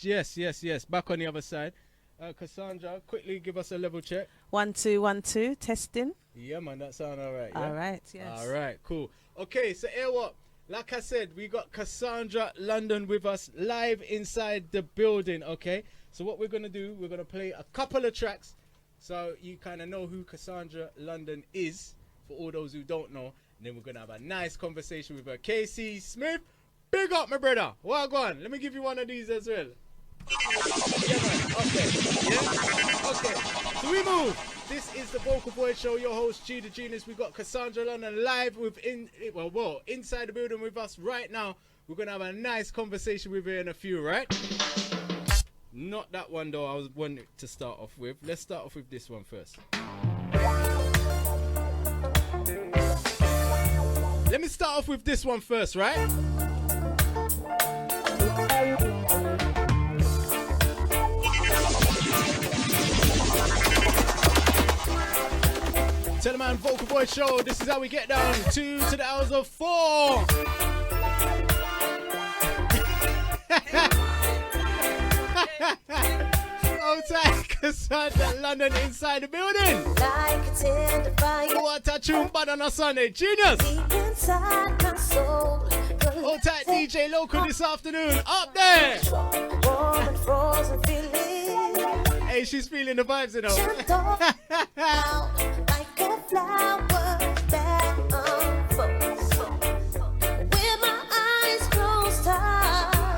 Yes. Back on the other side. Cassandra, quickly give us a level check. 1 2 1 2 testing. Yeah, man, that sound all right. Yeah? All right, yes. All right, cool. Okay, so here what? Like I said, we got Cassandra London with us live inside the building, okay? So what we're going to do, we're going to play a couple of tracks so you kind of know who Cassandra London is, for all those who don't know. And then we're going to have a nice conversation with her. KC Smith, big up, my brother. Well, go on. Let me give you one of these as well. Yeah, man. Okay. Yeah? Okay. So we move. This is the Vocal Voyage Show. Your host, G the Genius. We got Cassandra London live inside the building with us right now. We're going to have a nice conversation with her in a few, right? Not that one, though, I was wanting to start off with. Let's start off with this one first. Let me start off with this one first, right? Tell the man, Vocal Voyage Show. This is how we get down 2 to the hours of 4. Outside Cassandra London inside the building. What a tune bad on a Sunday. Genius. Hold tight, DJ Local this afternoon. Up there. Hey, she's feeling the vibes, you know.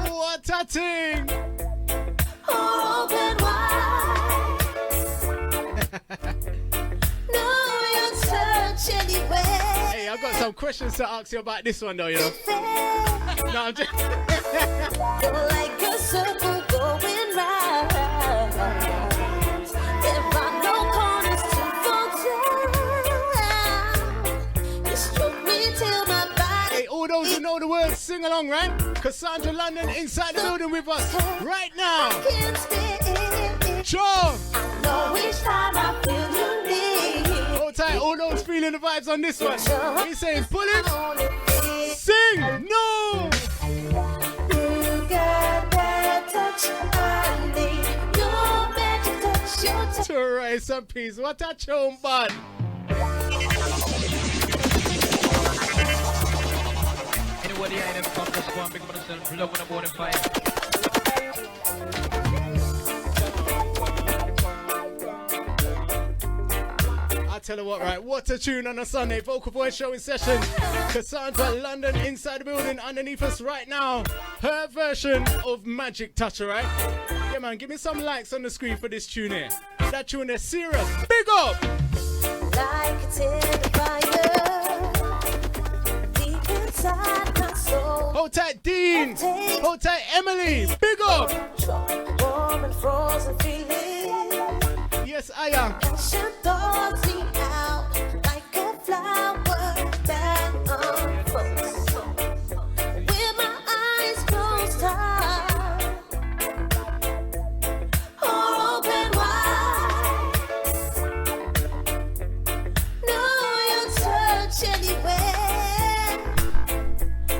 What a thing! Open wide. No, you touch anywhere. Hey, I've got some questions to ask you about this one, though, you know. No, I'm just. You're like a circle going round. There are no corners to fall down. You stroke me till my body. Hey, all those who know the words, sing along, right? Cassandra London inside the building with us right now. Sure. I know each time I feel you need. Hold tight, all those feeling the vibes on this one. He's saying, pull it, sing, no. You got that touch I need. Your magic touch, your touch. To rise some peace. What a tune, bud. Anybody I them come just go and pick up themselves, love when I'm born in fire. I tell you what, right? What a tune on a Sunday. Vocal Voice Show in session. Cassandra London inside the building underneath us right now. Her version of Magic Touch, right? Yeah, man, give me some likes on the screen for this tune here. That tune is serious. Big up! Like a tender fire, deep inside my soul. Hold tight, Dean. Hold tight, Emily. Big up! Warm and frozen feeling. Yes, I am. And she thoughts me out like a flower that unfolds. With my eyes closed tight or open wide. No, you touch anywhere.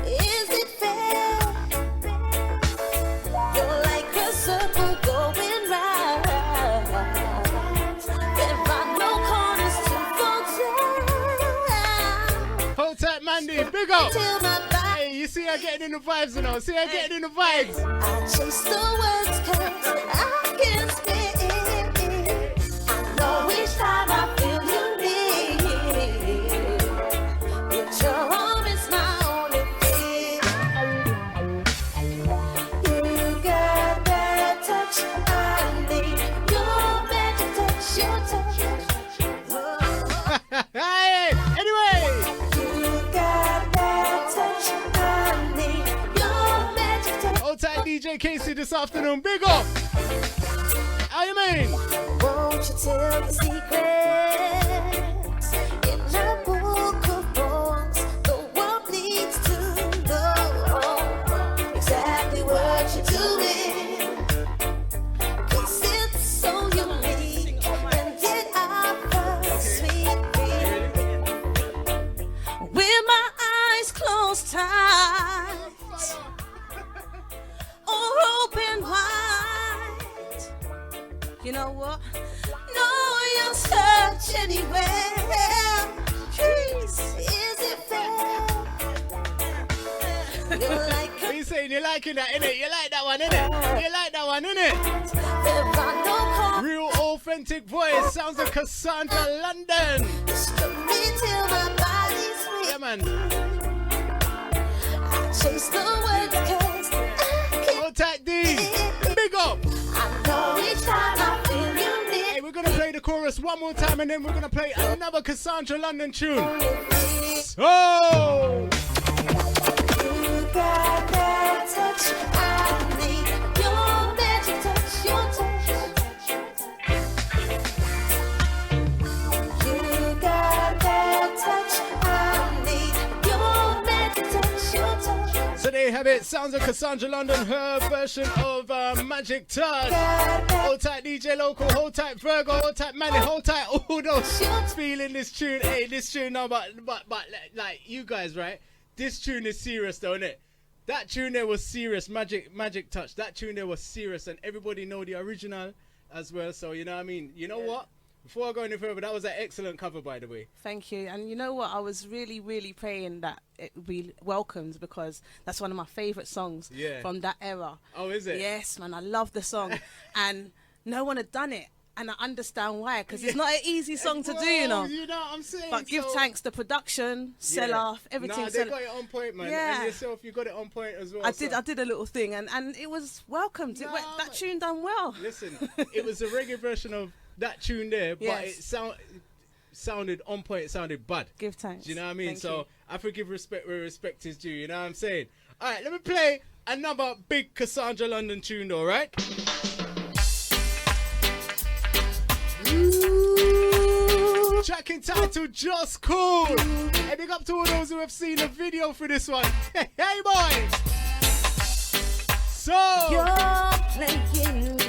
Is it fair? You're like a circle going round. There are no corners to fall down. Hold tight, Mandy. Big up. Till my body, Hey, you see her getting in the vibes, you know. See her getting in the vibes. I chase the words 'cause I can't speak. I know each time I feel you need. Your charm is my only fear. You got that touch I need. Your magic touch, your touch. Hey, anyway. You got that touch I need. Your magic touch. Hold tight, DJ Casey this afternoon. Big up. How you mean? Won't you tell me secrets in my book of poems? The world needs to know exactly what you're doing. 'Cause it's so unique and it offers sweet feeling. With my eyes closed tight or open wide. You know what? No, you'll search anywhere. Is it fair? You like What you saying? You liking that, innit? You like that one, innit? You like that one, innit? there are no calls. Real authentic voice. Sounds of Cassandra London. Struck me till my body's weak. Yeah, man. I chase the words 'cause I can't. Hold tight, D. Big up. I know each time I feel you Hey, need we're gonna play the chorus one more time and then we're gonna play another Cassandra London tune. me. So, You got that touch. I need your magic touch. Your touch. You got that touch. I need your magic touch. Your touch. so there you have it. Sounds of Cassandra London, her version of Magic Touch. Hold tight, DJ Local. Hold tight, Virgo. Hold tight, Manny. Hold tight, all those feeling this tune. Hey, this tune, no, but like you guys, right? This tune is serious, though, innit? That tune there was serious, Magic Touch. That tune there was serious, and everybody know the original as well. So you know what I mean. You know what? Before I go any further, that was an excellent cover, by the way. Thank you. And you know what? I was really, really praying that it would be welcomed because that's one of my favourite songs Yeah. from that era. Oh, is it? Yes, man. I love the song. And no one had done it. And I understand why, because it's not an easy song to do, you know. You know what I'm saying? But give So- thanks, the production, sell Yeah. off, everything. Nah, they got it on point, man. Yeah. And yourself, you got it on point as well. I so- did a little thing, and it was welcomed. Nah, That man. tune done well. Listen, it was a reggae version of that tune there, but Yes. it sounded on point. It sounded bad. Give thanks. Do you know what I mean? Thank So you. I forgive respect where respect is due. You know what I'm saying? All right, let me play another big Cassandra London tune, though, right? Track entitled Just Cool. Hey, big up to all those who have seen the video for this one. Hey, boys. So, You're playing games.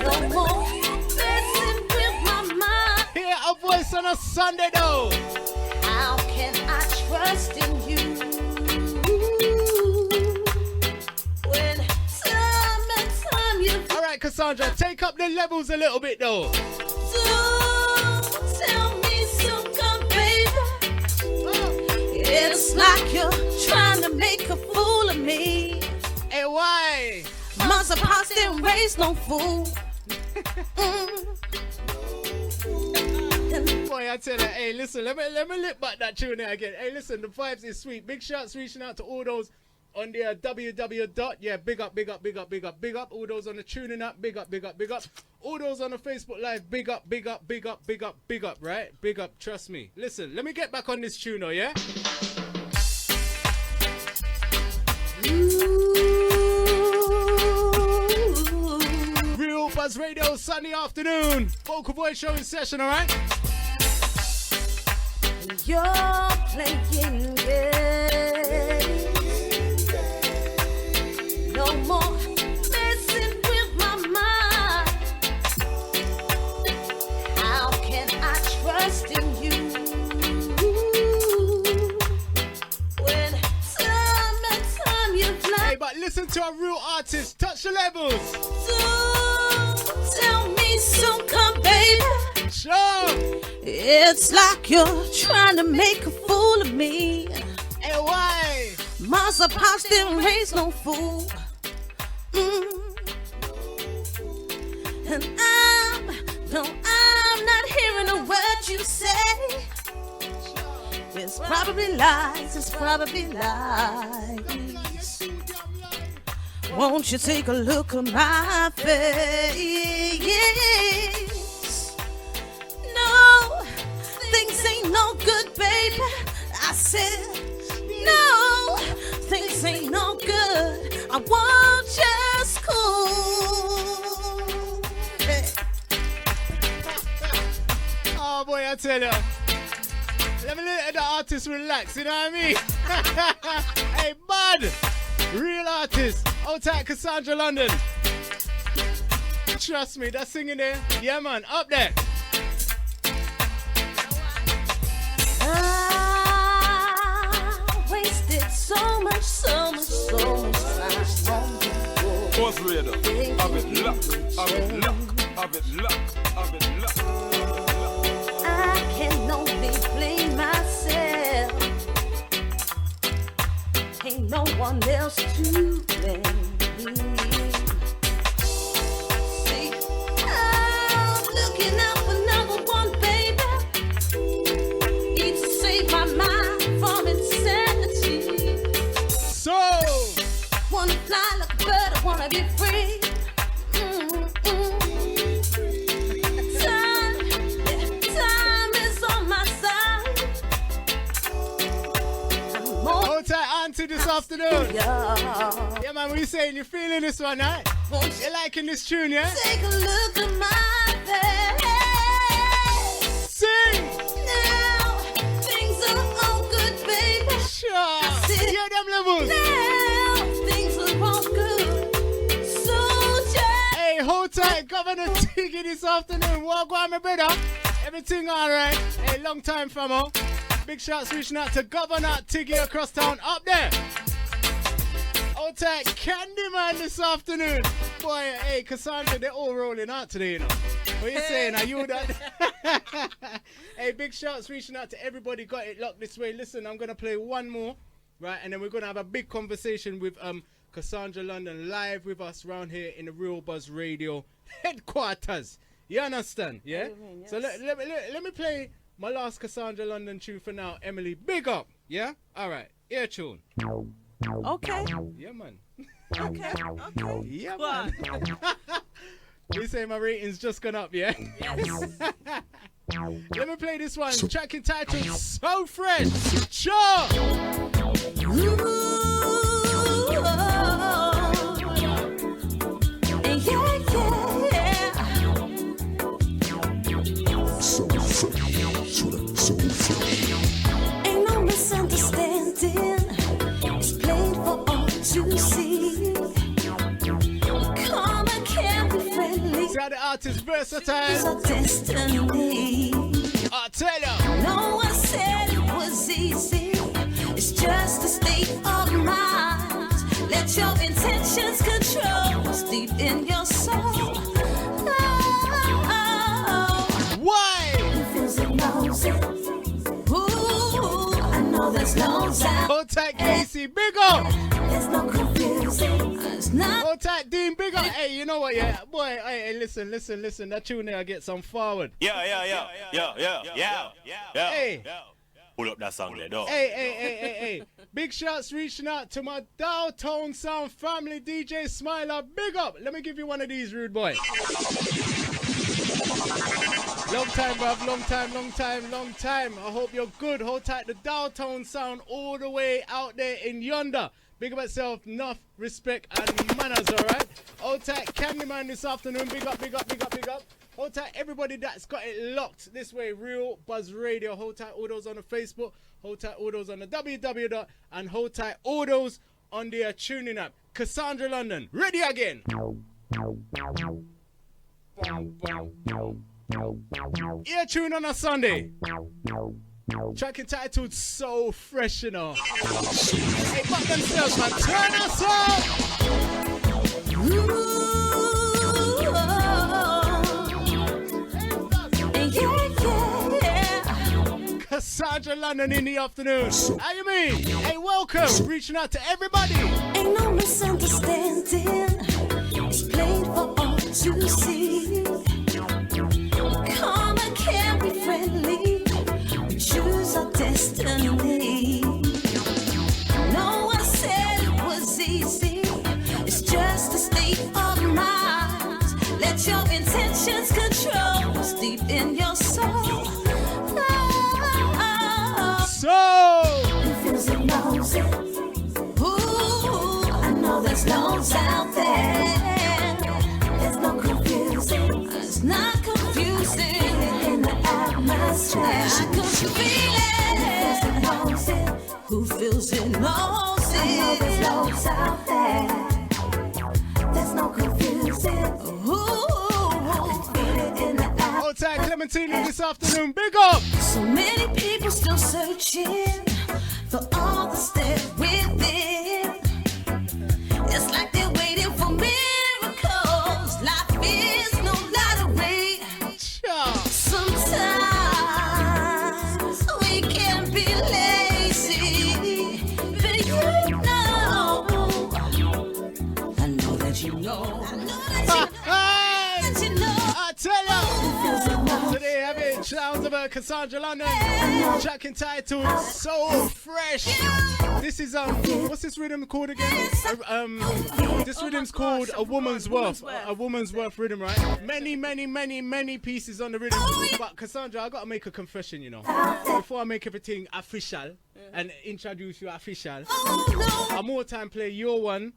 No more messing with my mind. hear a voice on a Sunday, though. How can I trust in you when time and time you All right, Cassandra, take up the levels a little bit, though. don't tell me so, come baby? It's like you're trying to make a fool of me. Hey, why? Must have passed and raised no fool. Boy, I tell you, hey, listen, let me lip back that tune there again. Hey, listen, the vibes is sweet. Big shouts reaching out to all those on their www. Yeah, big up. All those on the tuning app, big up. All those on the Facebook Live, big up, right? Big up, trust me. Listen, let me get back on this tune, though, yeah? Real Buzz Radio, Sunday afternoon. Vocal Voyage Show in session, all right? You're playing games. No more messing with my mind. How can I trust in you when time and time you fly? Hey, but listen to a real artist. Touch the levels. Don't tell me so, come baby. Show. It's like you're trying to make a fool of me. Hey, why? Must have passed and raised no fool. And I'm not hearing a word you say. It's probably lies, it's probably lies. Won't you take a look at my face? No, things ain't no good, baby. I said, no, things ain't no good. I want just cool. Hey. Oh boy, I tell you. Let me let the artist relax, you know what I mean? Hey, bud. Real artist. Out tight, Cassandra London. Trust me, that singing there. Yeah, man, up there. I wasted so much time on you. afraid. Have it luck, have it luck, have it luck, have it luck. I can only blame myself. Ain't no one else to blame. See, I'm looking out for number one, baby. Need to save my mind from insanity. So, Wanna fly like a bird, I wanna be free. Time is on my side. hold tight, Auntie, this afternoon. Yeah. Yeah, man, what you saying? You feeling this one, right? Won't You liking this tune, yeah? take a look at my face? Sing! Now things are all good, baby. Sure! see. Yeah, them levels! Now things are all good. So just Hey, hold tight, Governor Tiggy this afternoon. Walk on, my brother. Everything alright. Hey, long time, famo. Big shots reaching out to Governor Tiggy across town up there. Hold tight, Candyman this afternoon. Boy, hey, Cassandra, they're all rolling out today, you know. What you saying? Are you that? Hey, big shots reaching out to everybody. Got it locked this way. Listen, I'm going to play one more, right? And then we're going to have a big conversation with Cassandra London live with us around here in the Real Buzz Radio headquarters. You understand? Yeah? Yes. So let me play my last Cassandra London tune for now. Emily, big up. Yeah? All right. Ear tune. Okay. Yeah, man. Okay. Okay. Yeah, Go on. man. You say my rating's just gone up, yeah? Yes. Let me play this one. Track entitled So Fresh. Sure. Ain't no misunderstanding. It's plain for all to see. Karma can be friendly. See how the artist It's versatile. our destiny. I tell ya. No one said it was easy. It's just a state of mind. Let your intentions control what's deep in your soul. Why? Who feels it knows it. Ooh, I know there's no doubt. Hold tight, Casey. Big up. There's no confusing. It's not. Hold tight, Dean. Big up. Hey, you know what? Yeah, boy. Hey, listen. That tune there, I get some forward. Yeah. Hey. Pull up that song there, dog. Hey. Big shots reaching out to my downtown sound family, DJ Smiler. Big up. Let me give you one of these, rude boy. Long time, bruv. Long time. I hope you're good. Hold tight. The downtown sound all the way out there in yonder. Big up yourself. Enough respect and manners, alright? Hold tight. Candyman this afternoon. Big up. Hold tight, everybody that's got it locked this way. Real Buzz Radio. Hold tight, all those on the Facebook. Hold tight, all those on the www. And hold tight, all those on their tuning app. Cassandra London, ready again. Ear tune on a Sunday. Track entitled So Fresh, you know. Hey, back themselves, man. Turn us up. Cassandra London in the afternoon. How you mean? Hey, welcome. Reaching out to everybody. Ain't no misunderstanding. It's plain for all to see. Karma can be friendly. We choose our destiny. No one said it was easy. It's just a state of mind. Let your intentions control what's deep in your soul. So, Who feels it knows it. Ooh, I know there's no doubt there. There's no confusing. It's not confusing in the atmosphere. I can feel it. Who feels it knows it. I know there's no doubt there. There's no confusing. Ooh, I can feel it in the atmosphere. hold tight, Clementine this afternoon. Big up. So many people still searching for all that's there within. It's like they're waiting for miracles. Cassandra London. Track entitled So Fresh. This is what's this rhythm called again? This rhythm's called A Woman's Worth. A Woman's Worth rhythm, right? Many pieces on the rhythm. But Cassandra, I gotta make a confession, you know. Before I make everything official and introduce you official, I more time play your one,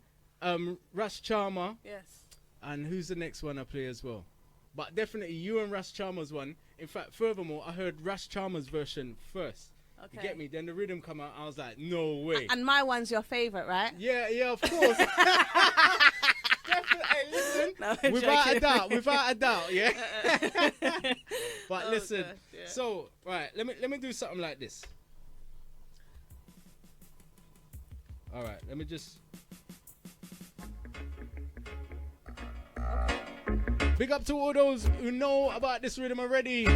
Rush Charmer. Yes. And who's the next one I play as well? But definitely you and Rush Chalmers one. In fact, furthermore, I heard Rush Chalmers version first. Okay. You get me? Then the rhythm come out. I was like, no way. And my one's your favorite, right? Yeah, of course. Definitely. Hey, listen. No, without a doubt, yeah. But listen. God, yeah. So, right, let me do something like this. All right, let me just. Big up to all those who know about this rhythm already.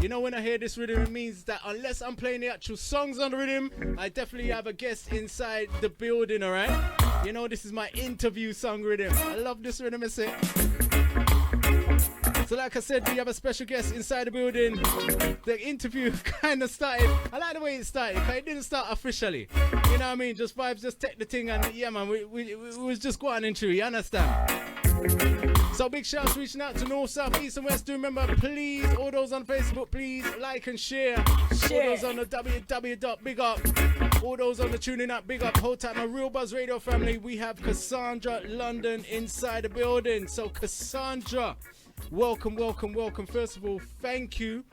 You know, when I hear this rhythm, it means that unless I'm playing the actual songs on the rhythm, I definitely have a guest inside the building, all right? You know, this is my interview song rhythm. I love this rhythm, I say. So like I said, we have a special guest inside the building. The interview kind of started. I like the way it started, because it didn't start officially. You know what I mean? Just vibes, just take the thing, and yeah, man, we was just going into it, you understand? So big shouts reaching out to North, South, East and West. Do remember, please, all those on Facebook, please like and share. All those on the www. Big up. All those on the tuning up, big up. Hold tight, my Real Buzz Radio family. We have Cassandra London inside the building. So Cassandra, welcome. First of all, thank you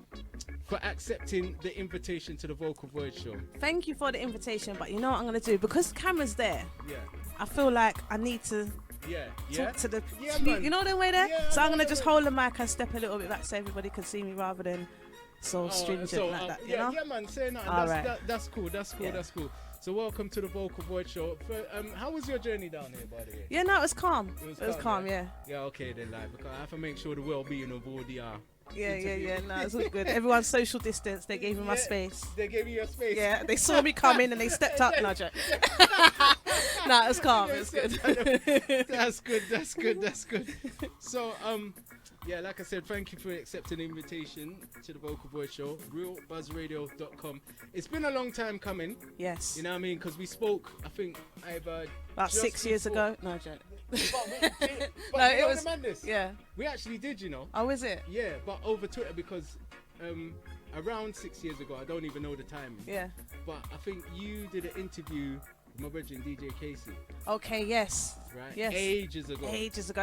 for accepting the invitation to the Vocal Voyage Show. Thank you for the invitation, but you know what I'm going to do? Because the camera's there, yeah, I feel like I need to talk to the you know the way there? Yeah, so I'm going to just hold the mic and step a little bit back so everybody can see me rather than so stringent like that, you know? Yeah, man, say nothing. That's cool. So welcome to the Vocal Voyage Show. How was your journey down here, by the way? Yeah, no, it was calm. It was calm, yeah. Yeah, okay then, like, because I have to make sure the well-being of all the Yeah, no, it's all good. Everyone's social distance. They gave me my space. They gave you your space. Yeah, they saw me come in and they stepped up. No, joke. No, it was calm. It was good. That's good. So, yeah, like I said, thank you for accepting the invitation to the Vocal Voyage Show, realbuzzradio.com. It's been a long time coming. Yes. You know what I mean? Because we spoke, I think, about 6 years ago. No, joke. But No, it was. Madness. Yeah. We actually did, you know. Oh, is it? Yeah, but over Twitter because around 6 years ago, I don't even know the time. Yeah. But I think you did an interview with my virgin DJ Casey. Okay, yes. Right? Yes. Ages ago.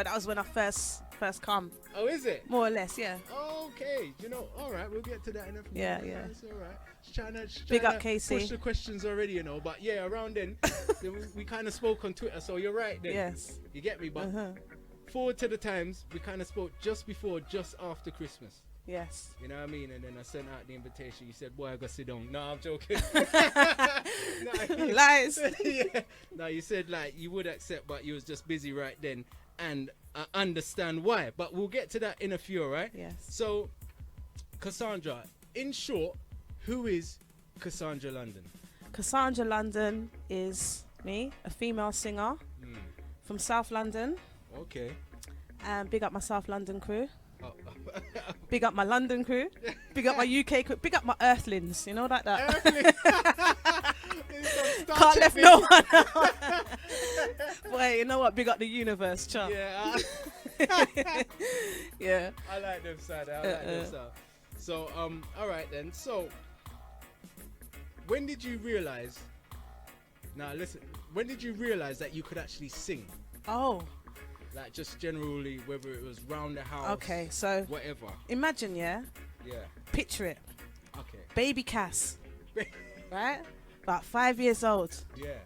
That was when I first come. Oh, is it? More or less, yeah. Okay. You know, all right, we'll get to that in a few Yeah. It's all right. Just trying Big up to Casey. push the questions already, you know. But yeah, around then, we kind of spoke on Twitter, so you're right then. Yes. You get me? But forward to the times, we kind of spoke just after Christmas. Yes. You know what I mean? And then I sent out the invitation. You said, boy, I got to sit down. No, I'm joking. Lies. Yeah. No, you said like you would accept, but you was just busy right then. And I understand why. But we'll get to that in a few, right? Yes. So, Cassandra, in short, who is Cassandra London? Cassandra London is me, a female singer from South London. Okay. And big up my South London crew. Oh. Big up my London crew. Big up my UK crew. Big up my Earthlings. You know like that. Can't left no one out. Boy, you know what? Big up the universe, chum. Yeah. Yeah. I like them side. So, all right then. So, when did you realize? Now, listen. When did you realize that you could actually sing? Oh. Like just generally, whether it was round the house. Okay, so whatever. Imagine, yeah. Picture it. Okay. Baby Cass. Right? About 5 years old. Yeah.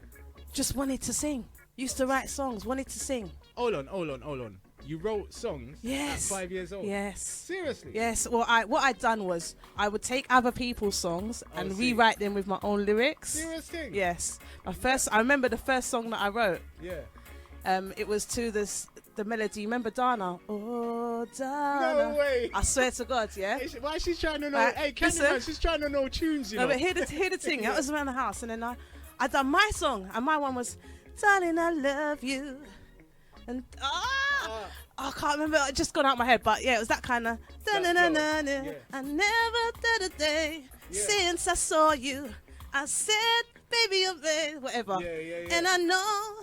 Just wanted to sing. Used to write songs. Wanted to sing. Hold on. You wrote songs at 5 years old? Yes. Seriously? Yes. Well, what I'd done was I would take other people's songs and rewrite them with my own lyrics. Serious thing? Yes. I remember the first song that I wrote. Yeah. It was to the melody. Remember Dana? Oh, Dana. No way. I swear to God, yeah. Why is she trying to know? Hey, Candyman, she's trying to know tunes, you know. No, but hear the thing. That was around the house, and then I done my song, and my one was, "Darling, I love you," and I can't remember. It just gone out my head, but yeah, it was that kind of. flow, yeah. I never did a day since I saw you. I said, baby, you're babe, whatever. Yeah. And I know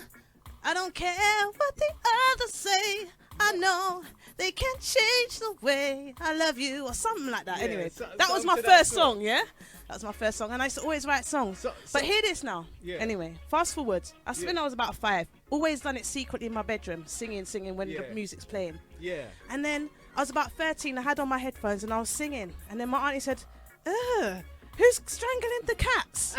I don't care what the others say. I know they can't change the way I love you or something like that. Yeah, Anyway, so- that was something my to that first sort. song, yeah? That was my first song. And I used to always write songs. But hear this now. Yeah. Anyway, fast forward. When Yeah. I was about 5. Always done it secretly in my bedroom, singing when Yeah. the music's playing. Yeah. And then I was about 13. I had on my headphones and I was singing. And then my auntie said, ugh, who's strangling the cats?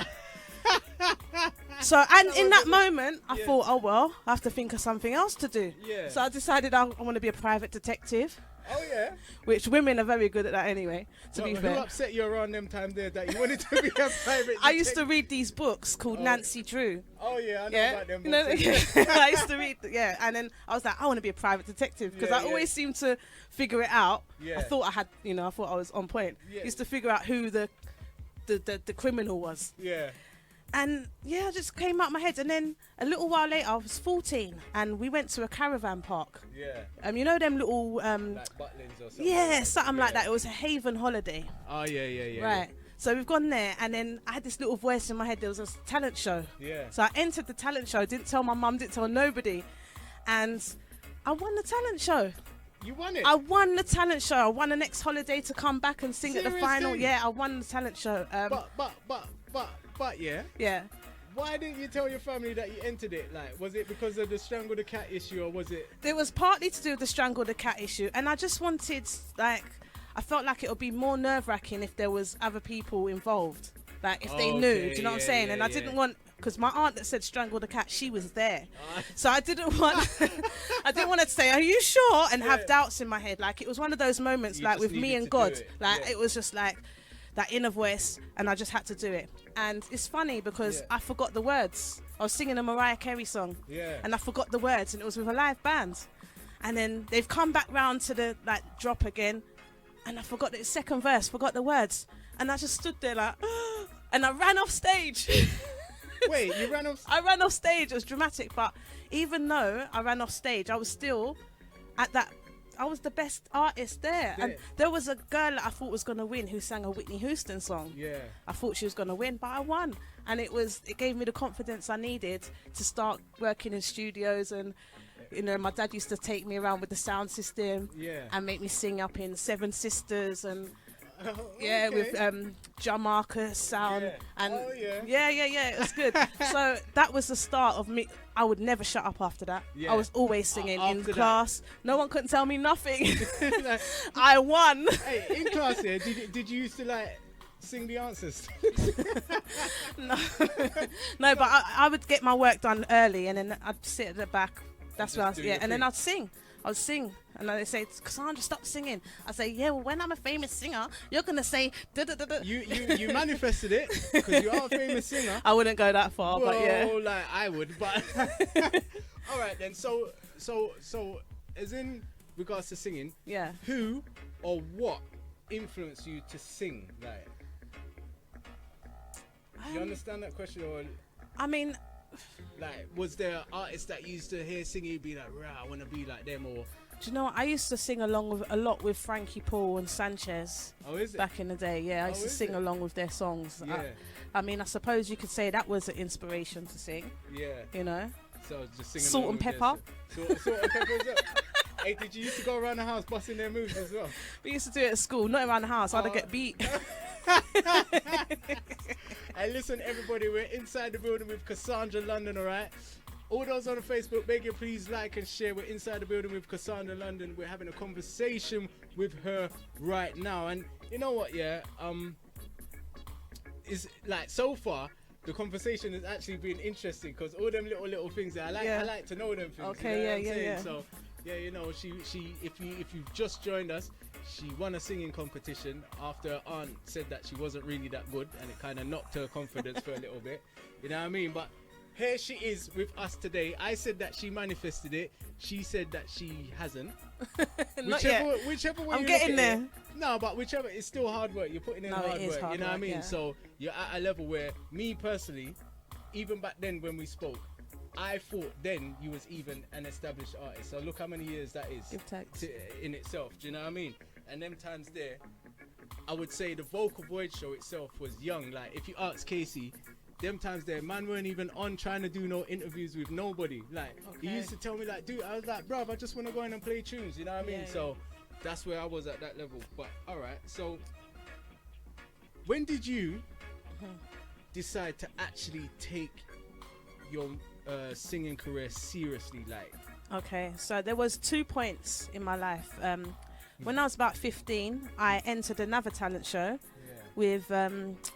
So, and in that moment, I Yeah. thought, oh, well, I have to think of something else to do. Yeah. So I decided I want to be a private detective, Oh yeah. which women are very good at that anyway, to be Who fair. upset you around them time there that you wanted to be a private? I used to detective? read these books called Nancy Drew. Oh yeah, I know Yeah, about them. you know, books. I used to read, and then I was like, I want to be a private detective because Yeah, I always seemed to figure it out. Yeah. I thought I had, I thought I was on point. Yeah. Used to figure out who the criminal was, Yeah. and yeah, it just came out my head. And then a little while later, I was 14, and we went to a caravan park. Yeah. You know them little, Like Butlins or something. yeah, something like Yeah. that. It was a haven holiday. Oh yeah. Right. So we've gone there, and then I had this little voice in my head. There was a talent show. Yeah. So I entered the talent show. Didn't tell my mum. Didn't tell nobody, and I won the talent show. You won it. I won the talent show. I won the next holiday to come back and sing at the final. Seriously? Yeah, I won the talent show. But yeah. Yeah. Why didn't you tell your family that you entered it? Like, was it because of the strangle the cat issue, or was it? There was partly to do with the strangle the cat issue, and I just wanted, I felt like it would be more nerve-wracking if there was other people involved, like if they knew. Okay, Do you know what I'm yeah, saying? yeah, And I yeah. didn't want, because my aunt that said strangle the cat, she was there, so I didn't want, I didn't want to say, "Are you sure?" and have Yeah. doubts in my head. Like it was one of those moments, You like just with me needed and to God, do it, like yeah. it was just like that inner voice, and I just had to do it. And it's funny because Yeah. I forgot the words. I was singing a Mariah Carey song, Yeah. and I forgot the words, and it was with a live band. And then they've come back round to the drop again, and I forgot the second verse, forgot the words, and I just stood there like, and I ran off stage. Wait, you ran off. I ran off stage. It was dramatic, but even though I ran off stage, I was still at that. I was the best artist there, and Yeah. there was a girl that I thought was gonna win who sang a Whitney Houston song. Yeah. I thought she was gonna win, but I won, and it gave me the confidence I needed to start working in studios. And my dad used to take me around with the sound system, Yeah. and make me sing up in Seven Sisters and Oh, yeah, okay. with John Marcus sound. Yeah. And Oh, yeah. yeah, it was good. So that was the start of me. I would never shut up after that. Yeah. I was always singing in After that. class. No one couldn't tell me nothing. I won. Hey, in class here, did you used to like sing the answers? No, no, but I would get my work done early, and then I'd sit at the back. That's just where I was, do yeah, your and then thing. I'd sing. I'd sing, and then they say, "Cassandra, stop singing." I say, "Yeah, well, when I'm a famous singer, you're gonna say da da da da." You manifested it because you are a famous singer. I wouldn't go that far, Well, but yeah. like I would, but all right then. So, as in regards to singing, Yeah. who or what influenced you to sing? Like, do you understand that question, or I mean, like, was there artists that you used to hear singing, you'd be like, "Rah, I want to be like them," or do you know what? I used to sing along with a lot with Frankie Paul and Sanchez oh, is it? back in the day. Yeah, I used to is sing it? along with their songs. Yeah, I mean, I suppose you could say that was an inspiration to sing. yeah. You know, So just singing Salt along and with Pepper. their salt and pepper. As well. Hey, did you used to go around the house busting their moves as well? we used to do it at school, not around the house. I'd Oh. get beat. Hey, listen, everybody, we're inside the building with Cassandra London, all right? All those on the Facebook, beg you please like and share. We're inside the building with Cassandra London. We're having a conversation with her right now. And you know what, yeah? Is like so far, the conversation has actually been interesting because all them little things that I like, Yeah. I like to know them things. Okay, you know yeah, what I'm yeah, saying? yeah. So, yeah, you know, she if you've just joined us, she won a singing competition after her aunt said that she wasn't really that good, and it kind of knocked her confidence for a little bit. You know what I mean? But here she is with us today. I said that she manifested it. She said that she hasn't. Not yet. Whichever way I'm you getting look at there. it, no, but whichever, it's still hard work. You're putting in No, hard it is work. hard You know what I work, mean? yeah. So you're at a level where me personally, even back then when we spoke, I thought then you was even an established artist. So look how many years that is Give thanks. in itself. Do you know what I mean? And them times there, I would say the Vocal Voyage Show itself was young. Like if you ask Casey, them times there, man weren't even on trying to do no interviews with nobody. Like he Okay. used to tell me like, dude, I was like, bruv, I just want to go in and play tunes. You know what I mean? Yeah, So that's where I was at that level. But all right, so when did you decide to actually take your singing career seriously? Like, Okay, so there was 2 points in my life. When I was about 15, I entered another talent show with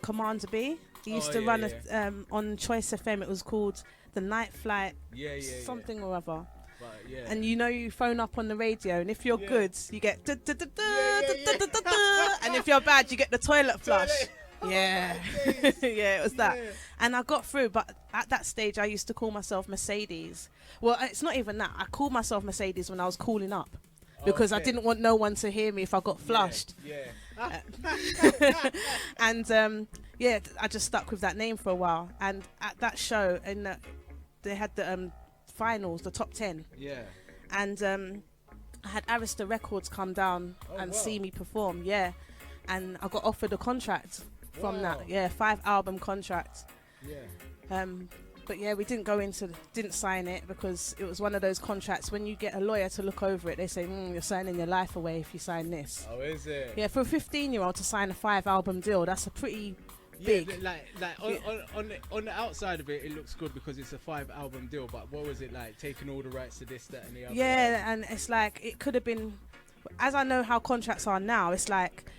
Commander B. He used to run on Choice FM. It was called The Night Flight, something or other. but And you know, you phone up on the radio, and if you're good, you get and if you're bad, you get the toilet flush. Yeah, yeah, it was that. Yeah. And I got through, but at that stage, I used to call myself Mercedes. Well, it's not even that. I called myself Mercedes when I was calling up because I Okay. didn't want no one to hear me if I got flushed. Yeah. And yeah, I just stuck with that name for a while. And at that show, they had the finals, the top 10, Yeah. and I had Arista Records come down and wow. see me perform. Yeah, and I got offered a contract from Wow. that. Yeah, 5-album contract. Yeah. But yeah, we didn't sign it because it was one of those contracts. When you get a lawyer to look over it, they say, you're signing your life away if you sign this. Oh, is it? Yeah, for a 15-year-old to sign a 5-album deal, that's a pretty big. Yeah, on the outside of it, it looks good because it's a 5-album deal. But what was it like taking all the rights to this, that, and the other? Yeah, and it's like it could have been. As I know how contracts are now, it's like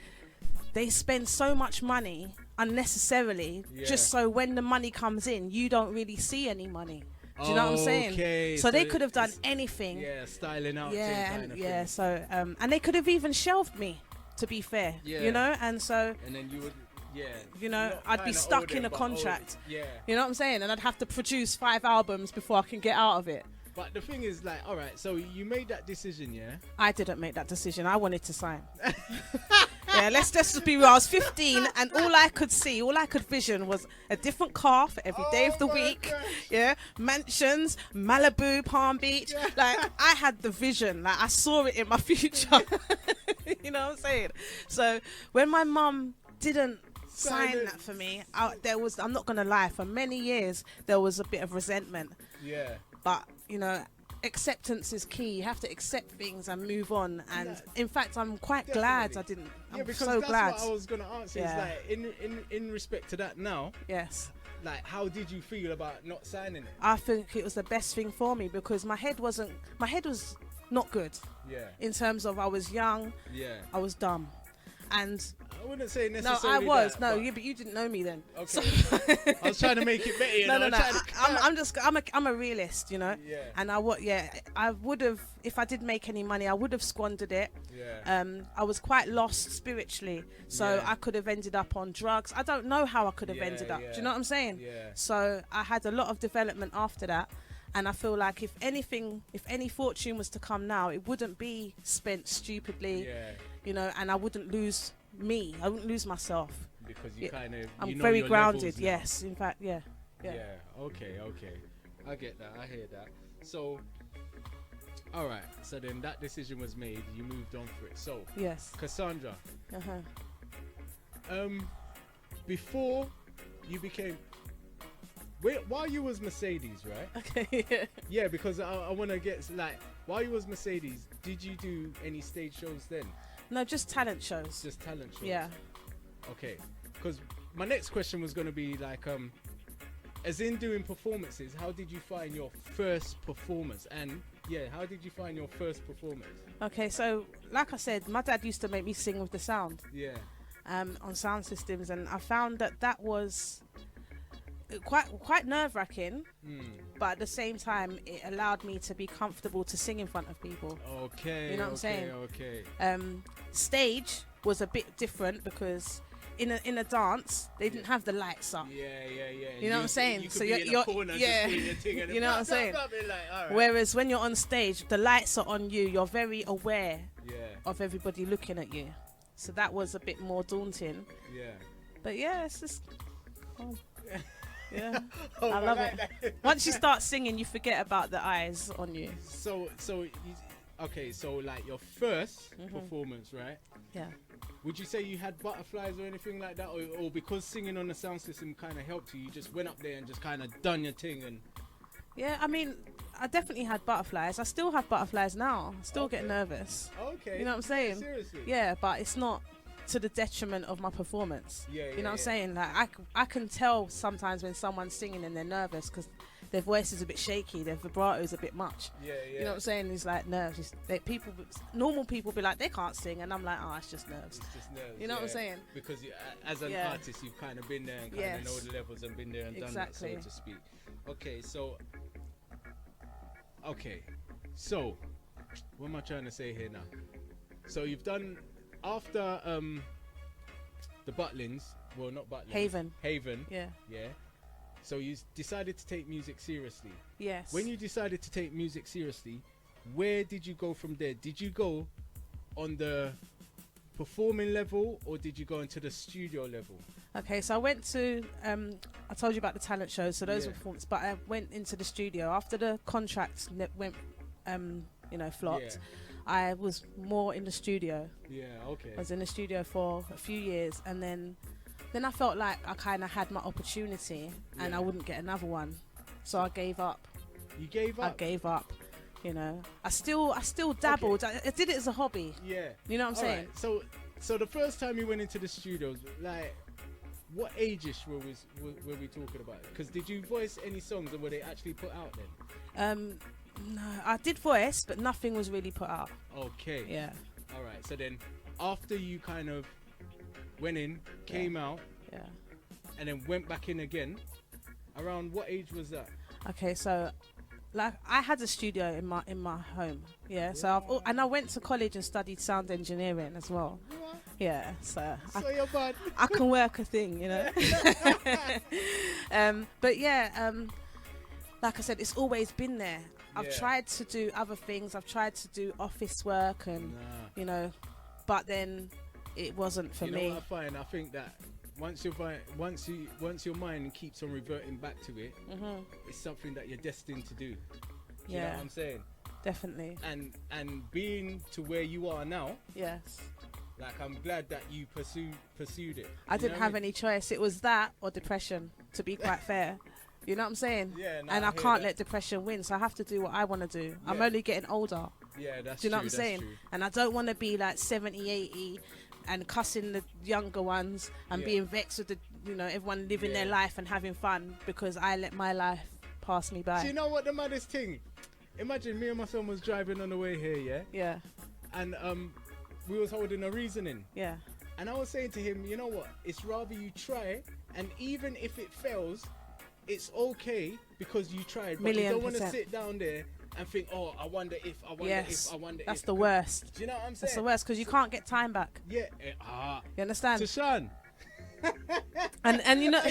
they spend so much money unnecessarily just so when the money comes in, you don't really see any money. Do you know what I'm saying? Okay, So they could have done anything. Yeah, styling out. Yeah, kind and of yeah. thing. So and they could have even shelved me, to be fair. Yeah. You know, and so And then you would, yeah. you know, not I'd be kinda stuck older, in a but contract. older. Yeah. You know what I'm saying? And I'd have to produce 5 albums before I can get out of it. But the thing is, like, all right, so you made that decision, yeah? I didn't make that decision. I wanted to sign. Yeah, let's just be real. I was 15 and all I could see, all I could vision was a different car for every day of the my week. gosh. Yeah, mansions, Malibu, Palm Beach. Like, I had the vision. Like, I saw it in my future. You know what I'm saying? So when my mum didn't sign it. that for me, I'm not going to lie, for many years, there was a bit of resentment. Yeah. But, you know, acceptance is key. You have to accept things and move on. And in fact, I'm quite glad I didn't. Yeah, I'm because so that's glad. what I was going to answer. Yeah. Is like, in respect to that now, Yes. like, how did you feel about not signing it? I think it was the best thing for me because my head was not good Yeah. in terms of I was young, Yeah. I was dumb. And I wouldn't say no, necessarily I was. that, No, but- but you didn't know me then. Okay. So I was trying to make it better, you no, know? no, no. I'm trying to- I'm a realist, you know. Yeah. And I would have, if I did make any money, I would have squandered it. Yeah. I was quite lost spiritually, so Yeah. I could have ended up on drugs. I don't know how I could have Yeah, ended up. yeah. Do you know what I'm saying? Yeah. So I had a lot of development after that, and I feel like if any fortune was to come now, it wouldn't be spent stupidly, Yeah. you know, and I wouldn't lose me. I wouldn't lose myself. Because you Yeah. kind of, I'm you know very your grounded. levels now. Yes, in fact, yeah. Yeah. Okay. I get that. I hear that. So, all right. So then that decision was made. You moved on for it. So, Yes. Cassandra, Uh-huh. before you became, while you was Mercedes, right? Okay. Yeah. Yeah, because I want to get like, while you was Mercedes, did you do any stage shows then? No, just talent shows. Just talent shows. Yeah. Okay. Because my next question was gonna be like, as in doing performances, how did you find your first performance? And yeah, how did you find your first performance? Okay, so like I said, my dad used to make me sing with the sound. Yeah. On sound systems, and I found that was quite nerve-wracking, but at the same time it allowed me to be comfortable to sing in front of people. Okay. You know what I'm saying? Okay. Stage was a bit different because in a dance they didn't have the lights up. Yeah. You know what I'm saying? You could So be in a you're corner yeah. just doing your thing and You know what I'm saying? Like, all right. Whereas when you're on stage, the lights are on you. You're very aware Yeah. of everybody looking at you. So that was a bit more daunting. Yeah. But yeah, it's just. Oh. Yeah. Oh, I love like it. that. Once you start singing, you forget about the eyes on you. Okay, so like your first Mm-hmm. performance, right? Yeah. Would you say you had butterflies or anything like that, or because singing on the sound system kind of helped you, you just went up there and just kind of done your thing and? Yeah, I mean, I definitely had butterflies. I still have butterflies now. I still get Okay. nervous. Okay. You know what I'm saying? Seriously. Yeah, but it's not to the detriment of my performance. Yeah, You know what I'm saying? Like I can tell sometimes when someone's singing and they're nervous because their voice is a bit shaky, their vibrato is a bit much. Yeah. You know what I'm saying? It's like nerves. Normal people be like, they can't sing, and I'm like, oh, it's just nerves. It's just nerves. You know what I'm saying? Because you, as an Yeah. artist, you've kind of been there and kind Yes. of know the levels and been there and Exactly. done that, so to speak. Okay, so what am I trying to say here now? So you've done after the Butlins, well, not Butlins, Haven. Yeah. Yeah. So you decided to take music seriously. Yes. When you decided to take music seriously, where did you go from there? Did you go on the performing level or did you go into the studio level? Okay, so I went to, I told you about the talent shows, so those Yeah. were performances, but I went into the studio. After the contract went, flopped, Yeah. I was more in the studio. Yeah, okay. I was in the studio for a few years, and then I felt like I kind of had my opportunity, and Yeah. I wouldn't get another one. So I gave up. You gave up? I gave up. You know, I still dabbled. I did it as a hobby. Yeah. You know what I'm saying? Alright, so the first time you went into the studios, like, what age-ish were we talking about? Because did you voice any songs and were they actually put out then? No, I did voice, but nothing was really put out. Okay. Yeah. All right. So then, after you kind of went in, came out, Yeah. and then went back in again, around what age was that? Okay, so like I had a studio in my home. Yeah. So I went to college and studied sound engineering as well. What? Yeah. So So you're bad. I can work a thing, you know. But yeah, like I said, it's always been there. I've Yeah. tried to do other things. I've tried to do office work and Nah. you know, but then it wasn't for You me. know what I find? I think that once your mind keeps on reverting back to it, it's something that you're destined to do. Do you know Yeah. what I'm saying? Definitely. And being to where you are now, Yes. like I'm glad that you pursued it. I You didn't know have what I mean? any choice. It was that or depression, to be quite fair. You know what I'm saying? Yeah, no, and I I hear can't that. let depression win, so I have to do what I want to do. I'm Yeah. only getting older. Yeah, that's Do you know true. what I'm saying? True. And I don't want to be like 70, 80 and cussing the younger ones and Yeah. being vexed with everyone living their Yeah. life and having fun because I let my life pass me by. Do you know what the maddest thing? Imagine me and my son was driving on the way here, yeah, Yeah, and we was holding a reasoning, yeah, and I was saying to him, you know what? It's rather you try, and even if it fails, it's okay because you tried. But you don't want to 1,000,000%. sit down there and think, oh, I wonder if, I wonder yes. if, I wonder That's if. the worst. Do you know what I'm saying? That's the worst because you can't get time back. Yeah. You understand? Tashan. And you know,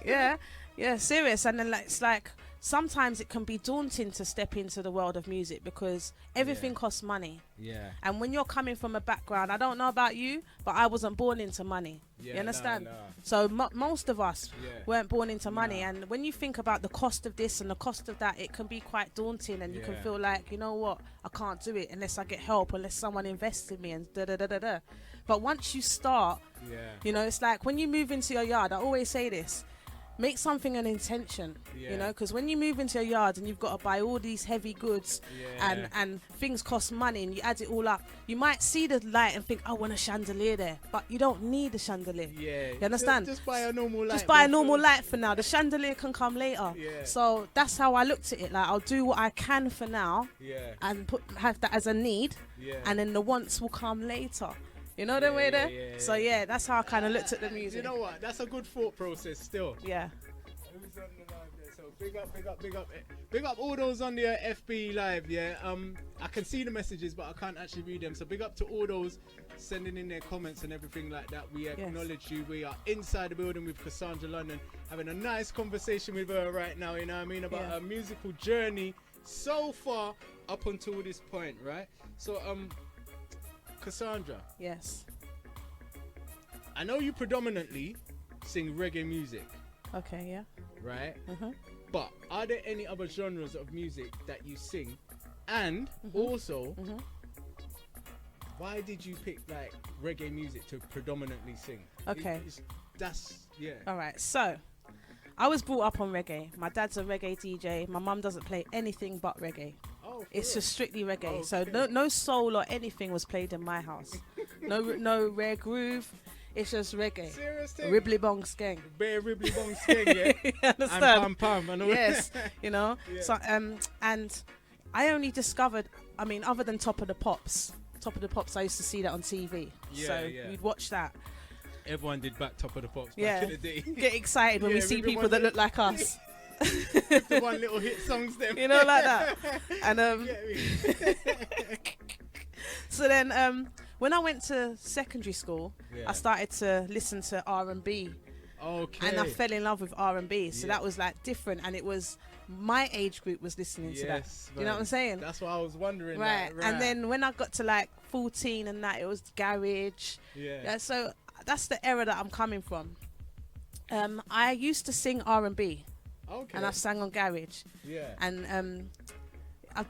yeah, serious. And then it's like sometimes it can be daunting to step into the world of music because everything Yeah. costs money. Yeah. And when you're coming from a background, I don't know about you, but I wasn't born into money. Yeah, You understand? nah. So most of us Yeah. weren't born into money. Nah. And when you think about the cost of this and the cost of that, it can be quite daunting. And you can Yeah. feel like, you know what, I can't do it unless I get help, unless someone invests in me and da-da-da-da-da. But once you start, Yeah. it's like when you move into your yard, I always say this, make something an intention, Yeah. because when you move into your yard and you've got to buy all these heavy goods Yeah. and things cost money and you add it all up, you might see the light and think, I want a chandelier there, but you don't need a chandelier. Yeah. You understand? Just buy a normal light. Just buy a bro. normal light for now. The chandelier can come later. Yeah. So that's how I looked at it. Like, I'll do what I can for now Yeah. and have that as a need, Yeah. and then the wants will come later. You know the way there? yeah, So yeah, that's how I kind of looked at the Do music. you know what? That's a good thought process still. Yeah. Who's on the live there? So big up all those on the FB live, yeah. I can see the messages, but I can't actually read them. So big up to all those sending in their comments and everything like that. We acknowledge you. We are inside the building with Cassandra London, having a nice conversation with her right now. You know what I mean, about Yeah. her musical journey so far up until this point, right? So Cassandra, Yes. I know you predominantly sing reggae music. Okay, yeah. right? Mm-hmm. But are there any other genres of music that you sing? And also, why did you pick like reggae music to predominantly sing? Okay. Yeah. All right. So, I was brought up on reggae. My dad's a reggae DJ. My mum doesn't play anything but reggae. Oh, for It's real? just strictly reggae. Okay. So no soul or anything was played in my house. no rare groove. It's just reggae. Serious thing? Ribbly bong skeng. Bare ribbly bong skeng, yeah. You And understand? pam pam and all. Yes, you know. Yeah. So and I only discovered. I mean, other than Top of the Pops, I used to see that on TV. Yeah, so yeah. we'd watch that. Everyone did back Top of the Pops Yeah. back in the day. Get excited when we Yeah, see remember people one that day- look like us. The one little hit songs them. You know, like that. And Get me? so then when I went to secondary school, Yeah. I started to listen to R&B. Okay. And I fell in love with R&B. So Yeah. that was like different, and it was my age group was listening to that. Yes, You know man. what I'm saying? That's what I was wondering. Right. Like, And then when I got to like 14 and that, it was garage. yeah. Yeah, so that's the era that I'm coming from. I used to sing R&B, Okay. and I sang on garage, yeah. and a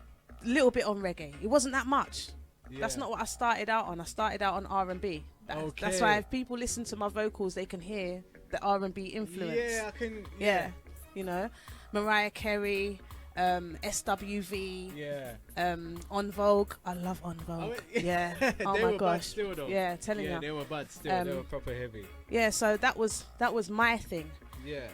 little bit on reggae. It wasn't that much. Yeah. That's not what I started out on. I started out on R&B. That's Okay. why if people listen to my vocals, they can hear the R&B influence. Yeah, I can. Yeah, you know, Mariah Carey, SWV, Yeah. On Vogue. I love On Vogue. Oh, Yeah. They Oh were my bad gosh. still, though. Yeah, telling Yeah, you. they were bad still. They Um, were proper heavy. Yeah, so that was my thing. Yeah.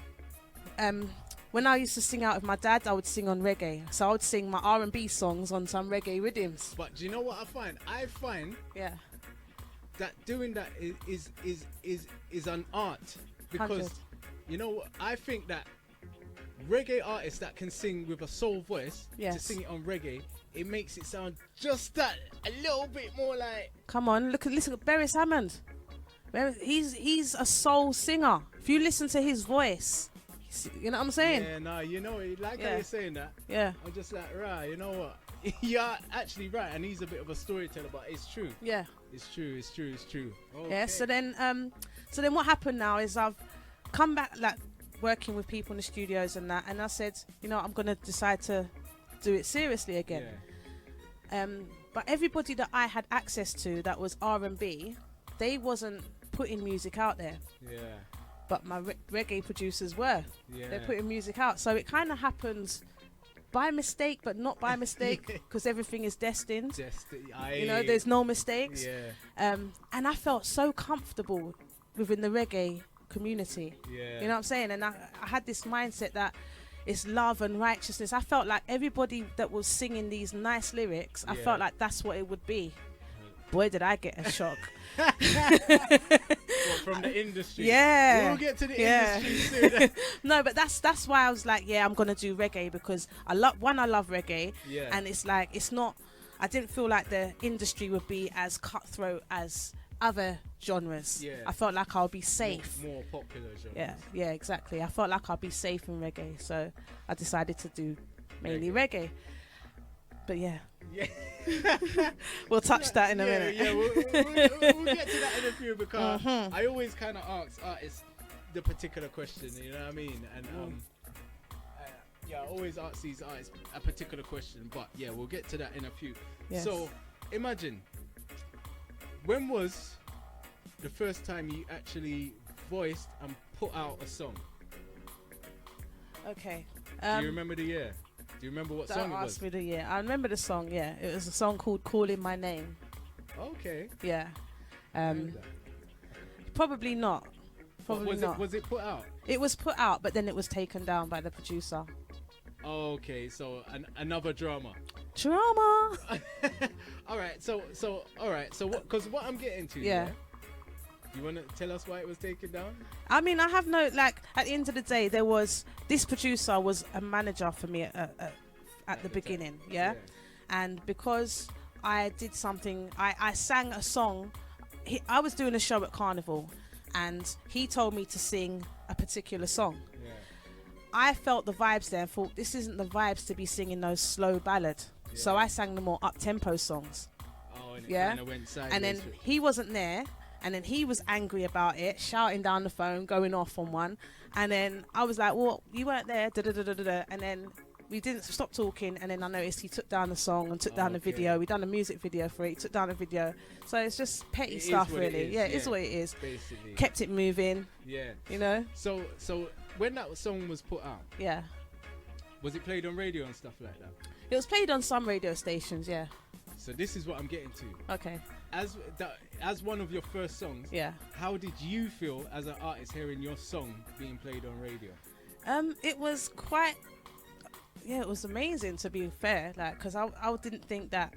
When I used to sing out with my dad, I would sing on reggae. So I would sing my R&B songs on some reggae rhythms. But do you know what I find? I find Yeah. that doing that is an art, because 100. you know what? I think that reggae artists that can sing with a soul voice to Yes. sing it on reggae, it makes it sound just that a little bit more like. Come on, listen to Beres Hammond. He's a soul singer. If you listen to his voice, you know what I'm saying? Yeah, nah, you know, like how Yeah. you're saying that. Yeah. I'm just like, right, you know what? You're actually right, and he's a bit of a storyteller, but it's true. Yeah. It's true. It's true. It's true. Okay. Yeah. So then what happened now is I've come back, like working with people in the studios and that, and I said, you know, I'm gonna decide to do it seriously again. Yeah. But everybody that I had access to that was R&B, they wasn't putting music out there. Yeah. But my reggae producers were. Yeah. They're putting music out. So it kind of happens by mistake, but not by mistake, because everything is destined. You know, there's no mistakes. Yeah. And I felt so comfortable within the reggae community. Yeah. You know what I'm saying? And I had this mindset that it's love and righteousness. I felt like everybody that was singing these nice lyrics, I Yeah. felt like that's what it would be. Boy, did I get a shock. What, from the industry. Yeah. We'll get to the Yeah. industry soon. No, but that's why I was like, yeah, I'm gonna do reggae, because I love reggae, Yeah. and it's like, it's not, I didn't feel like the industry would be as cutthroat as other genres. Yeah. I felt like I'll be safe. More popular genres. Yeah, exactly. I felt like I'll be safe in reggae, so I decided to do mainly reggae. But yeah, Yeah. we'll touch that in a minute. Yeah, we'll get to that in a few, because Mhm. I always kind of ask artists the particular question, you know what I mean? And yeah, I always ask these artists a particular question, but yeah, we'll get to that in a few. Yes. So imagine, when was the first time you actually voiced and put out a song? Okay. Do you remember the year? Do you remember what Don't song it ask was? me the year. I remember the song. Yeah, it was a song called "Calling My Name." Okay. Yeah. Remember that. Probably not. But Probably not. Was it put out? It was put out, but then it was taken down by the producer. Okay, so another drama. Drama. All right, so what? Because what I'm getting to. Yeah. You want to tell us why it was taken down? I mean, I have no, like, at the end of the day, this producer was a manager for me at the the beginning, time. yeah? And because I did something, I sang a song. I was doing a show at Carnival, and he told me to sing a particular song. Yeah. I felt the vibes there and thought, this isn't the vibes to be singing those slow ballad. So Yeah. I sang the more up-tempo songs. Oh, and it Yeah. kind of went sideways. And then he wasn't there, And then he was angry about it, shouting down the phone, going off on one. And then I was like, well, you weren't there, da-da-da-da-da. And then we didn't stop talking. And then I noticed he took down the song and took down the video. We done a music video for it. He took down the video. So it's just petty stuff, really. Yeah, it's what it is. Basically. Kept it moving. Yeah. You know? So when that song was put out, Yeah. was it played on radio and stuff like that? It was played on some radio stations, yeah. So this is what I'm getting to. Okay. As one of your first songs, Yeah. how did you feel as an artist hearing your song being played on radio? It was quite, it was amazing, to be fair. Like, because I didn't think that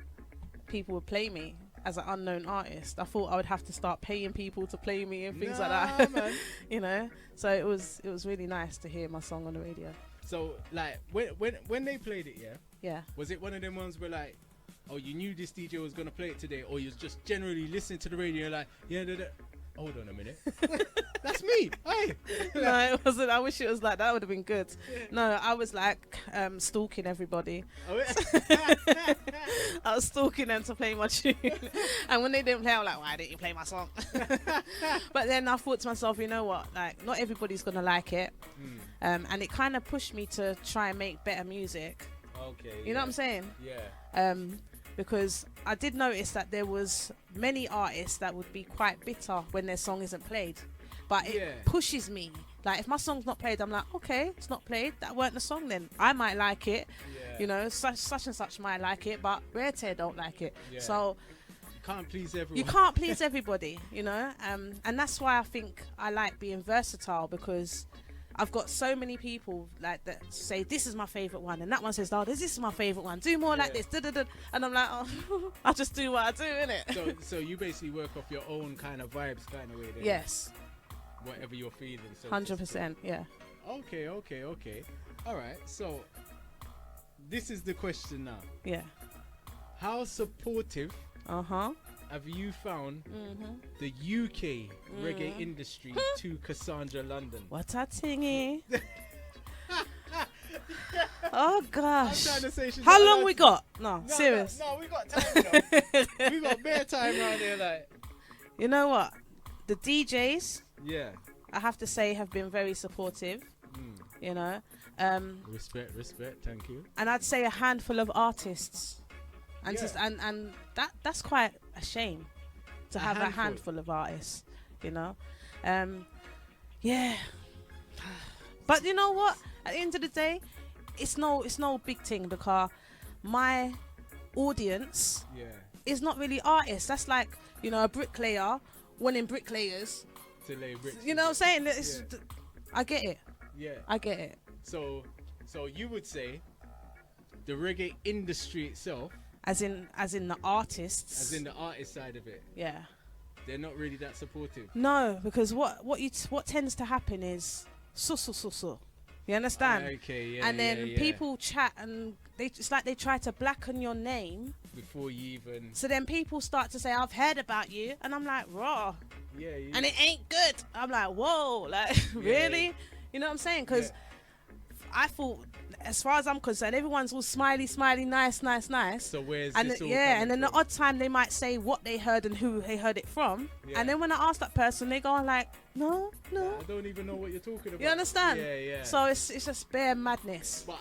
people would play me as an unknown artist. I thought I would have to start paying people to play me and things like that. Man. You know. So it was really nice to hear my song on the radio. So like when they played it, Yeah. was it one of them ones where like, oh, you knew this DJ was gonna play it today, or you was just generally listening to the radio like, hold on a minute, that's me. Hey. No, it wasn't. I wish it was like that. Would have been good. No, I was like stalking everybody. Oh, yeah. I was stalking them to play my tune, and when they didn't play, I'm like, why didn't you play my song? But then I thought to myself, you know what? Like, not everybody's gonna like it, and it kind of pushed me to try and make better music. Okay. You know what I'm saying? Yeah. Because I did notice that there was many artists that would be quite bitter when their song isn't played, but it pushes me. Like, if my song's not played, I'm like, okay, it's not played, that weren't the song then. I might like it, you know, such and such might like it, but Rare Tear don't like it. So you can't please everyone. you can't please everybody, you know. And that's why I think I like being versatile, because I've got so many people like that say this is my favorite one, and that one says, "Oh, this is my favorite one. Do more like this." And I'm like, "Oh, I just do what I do, innit?" So you basically work off your own kind of vibes, kind of way. Then, Yes. Whatever you're feeling. So 100%. Yeah. Okay. All right. So this is the question now. Yeah. How supportive have you found the UK reggae industry to Cassandra London? What a thingy. Oh gosh. I'm trying to say she's How not long allowed we to- got? No, No, serious. No, we got time. You know. We got bare time around here, like. You know what? The DJs, Yeah. I have to say, have been very supportive. You know. Respect. Thank you. And I'd say a handful of artists, and Yeah. just and that's quite a shame to have a handful of artists, you know. Yeah. But you know what? At the end of the day, it's no big thing, because my audience is not really artists. That's like, you know, a bricklayer wanting bricklayers To lay bricks. You know what I'm saying? It's, I get it. Yeah. I get it. So you would say the reggae industry itself, As in the artists. as in the artist side of it, Yeah. they're not really that supportive. No, because what tends to happen is so. You understand? Okay, yeah. And then yeah. people chat, and it's like they try to blacken your name. Before you even. So then people start to say, "I've heard about you," and I'm like, "Raw," Yeah. and it ain't good. I'm like, "Whoa, like really?" Yeah. You know what I'm saying? Because I thought, as far as I'm concerned, everyone's all smiley, nice. So where's And this all and then coming the odd time they might say what they heard and who they heard it from, Yeah. and then when I ask that person, they go like, no. I don't even know what you're talking about. You understand? Yeah. So it's just bare madness. But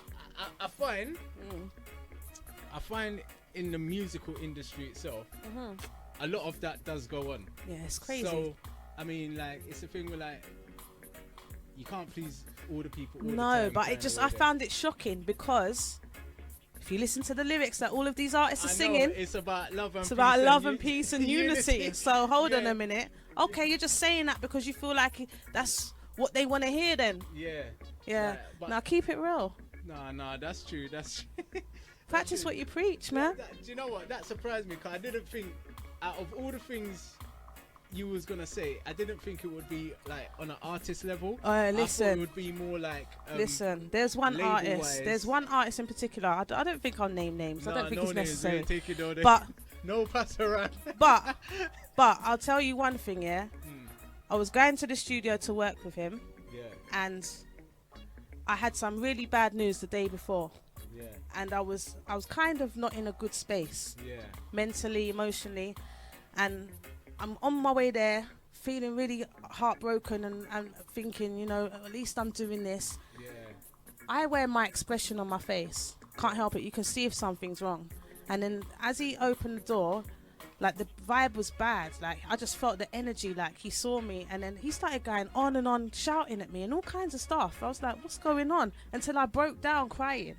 I find in the musical industry itself, a lot of that does go on. Yeah, it's crazy. So, I mean, like, it's a thing where, like, you can't please all the people all the No, time, but kinda it just way I there. found it shocking, because if you listen to the lyrics that all of these artists are I know, singing, it's about love and it's peace about love and and peace and unity. So hold on Yeah. a minute. Okay, you're just saying that because you feel like that's what they want to hear then. Yeah. Yeah. Right, but- Now keep it real. Nah, that's true. That's true. Practice what you preach, man. Do you know what? That surprised me, because I didn't think, out of all the things you was gonna say, I didn't think it would be like on an artist level. I thought Listen. it would be more like. Listen, there's one label-wise. artist. There's one artist in particular. I don't think I'll name names. I don't think no it's names, necessary. we'll take it all day. But no pass around. but I'll tell you one thing. Yeah, I was going to the studio to work with him, Yeah. and I had some really bad news the day before, Yeah. and I was kind of not in a good space, Yeah. mentally, emotionally, and I'm on my way there, feeling really heartbroken and thinking, you know, at least I'm doing this. Yeah. I wear my expression on my face. Can't help it. You can see if something's wrong. And then as he opened the door, like the vibe was bad. Like I just felt the energy, like he saw me, and then he started going on and on, shouting at me and all kinds of stuff. I was like, what's going on? Until I broke down crying.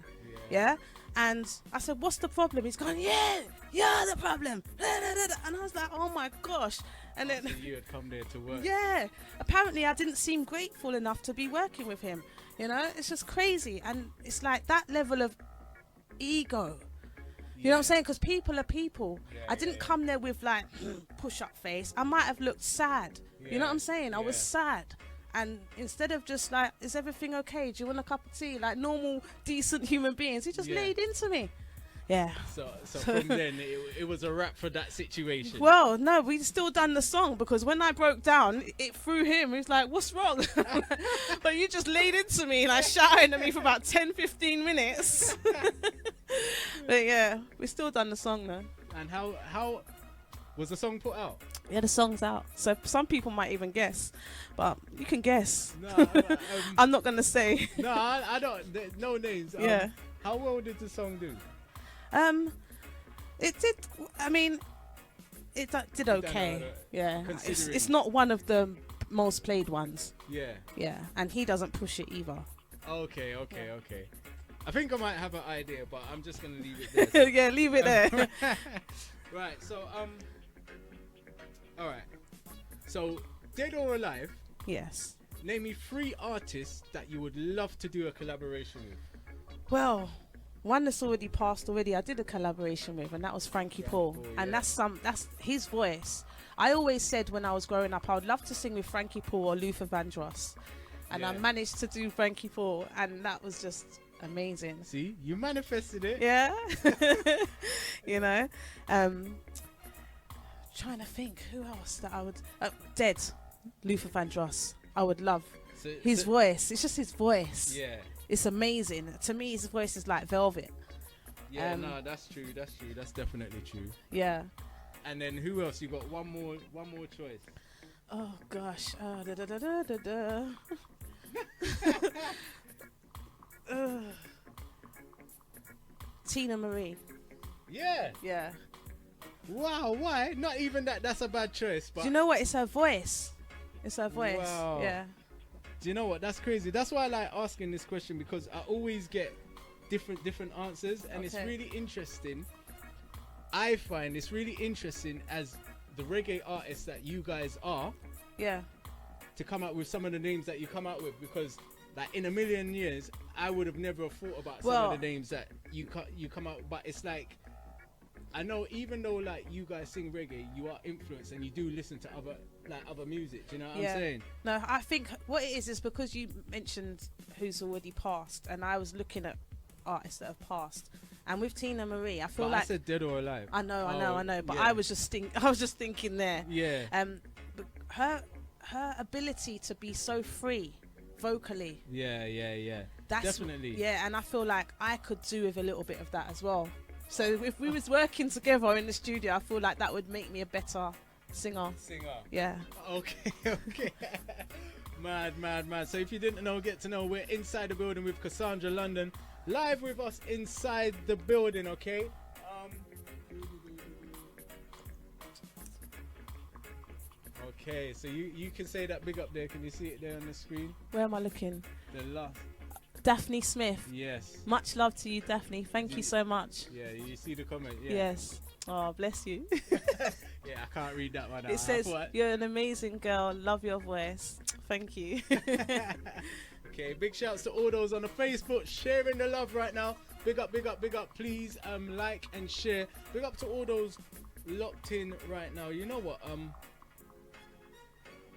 Yeah. And I said, what's the problem? He's going, yeah, you're the problem. And I was like, oh my gosh. And then you had come there to work. yeah, apparently I didn't seem grateful enough to be working with him. You know, it's just crazy. And it's like that level of ego. You know what I'm saying? Because people are people. I didn't come there with like push-up face. I might have looked sad. You know what I'm saying? I was sad. And instead of just like, is everything okay? Do you want a cup of tea? Like normal, decent human beings. He just laid into me. Yeah. So from then, it was a wrap for that situation. Well, no, we still done the song because when I broke down, it threw him. He was like, what's wrong? But you just laid into me, like shouting at me for about 10, 15 minutes. But yeah, we still done the song though. And how was the song put out? Yeah, the song's out. So some people might even guess, but you can guess. No, I'm not going to say. No, I don't. No names. Yeah. How well did the song do? It did. I mean, it did okay. Yeah, it's not one of the most played ones. Yeah. Yeah, and he doesn't push it either. Okay. I think I might have an idea, but I'm just gonna leave it there. Yeah, leave it there. Right. So all right. So dead or alive? Yes. Name me 3 artists that you would love to do a collaboration with. Well, one that's already passed already, I did a collaboration with, and that was Frankie Paul. And that's his voice. I always said when I was growing up, I would love to sing with Frankie Paul or Luther Vandross. And I managed to do Frankie Paul, and that was just amazing. See, you manifested it. Yeah. You know, trying to think who else that I would, dead Luther Vandross. I would love his voice. It's just his voice. Yeah. It's amazing. To me, his voice is like velvet. Yeah, no, that's true. That's definitely true. Yeah. And then who else? You got one more choice. Oh gosh. Tina Marie. Yeah. Yeah. Wow. Why? Not even that. That's a bad choice. But do you know what? It's her voice. It's her voice. Wow. Yeah. Do you know what? That's crazy. That's why I like asking this question, because I always get different answers, and it's really interesting. I find it's really interesting as the reggae artists that you guys are. Yeah. To come out with some of the names that you come out with, because like in a million years I would have never thought about some of the names that you come out. But it's like, I know even though like you guys sing reggae, you are influenced and you do listen to other music. Do you know what I'm saying? No, I think what it is because you mentioned who's already passed, and I was looking at artists that have passed. And with Tina Marie, I feel like I said dead or alive. I know. But I was just thinking there. Yeah. But her ability to be so free vocally. Yeah. That's definitely. Yeah, and I feel like I could do with a little bit of that as well. So if we was working together in the studio, I feel like that would make me a better singer. Yeah. Okay. Mad. So if you didn't know, get to know. We're inside the building with Cassandra London, live with us inside the building. Okay. Okay, so you can say that big up there. Can you see it there on the screen? Where am I looking? The last. Daphne Smith. Yes. Much love to you, Daphne. Thank you so much. Yeah, you see the comment? Yeah. Yes. Oh, bless you. Yeah, I can't read that one out. It says, you're an amazing girl. Love your voice. Thank you. Okay, big shouts to all those on the Facebook sharing the love right now. Big up. Please like and share. Big up to all those locked in right now. You know what?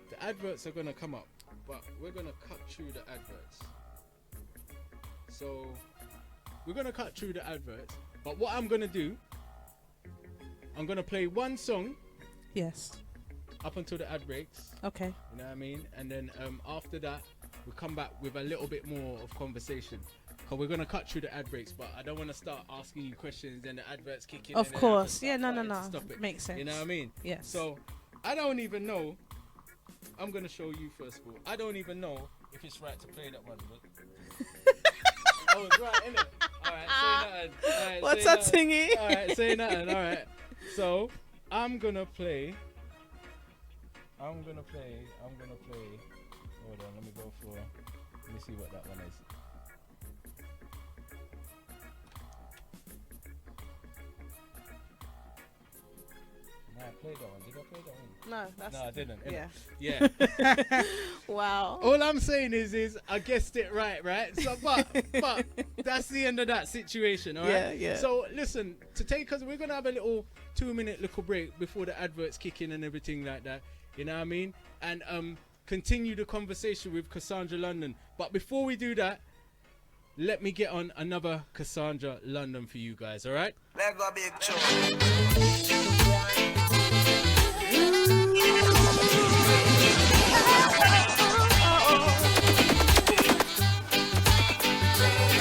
The adverts are going to come up, but we're going to cut through the adverts. So we're going to cut through the adverts, but what I'm going to do, I'm going to play one song. Yes. Up until the ad breaks. Okay. You know what I mean? And then after that, we'll come back with a little bit more of conversation. Because we're going to cut through the ad breaks, but I don't want to start asking you questions and the adverts kick in. Of course. Yeah, no. Stop it. Makes sense. You know what I mean? Yes. So I don't even know. I'm gonna show you first of all. I don't even know if it's right to play that one. But... oh, it's right, innit? Alright, say nothing. Alright, What's say that nothing. thingy? Alright, say nothing. Alright. So, I'm gonna play. Hold on, let me go for. Let me see what that one is. Nah, I played that one. Did I play that one? No, that's. No, I didn't. Yeah. Yeah. Wow. All I'm saying is I guessed it right? So, but that's the end of that situation, all right? Yeah, yeah. So listen, to take us, we're gonna have a little 2-minute little break before the adverts kick in and everything like that. You know what I mean? And continue the conversation with Cassandra London. But before we do that, let me get on another Cassandra London for you guys, all right? Let go big show.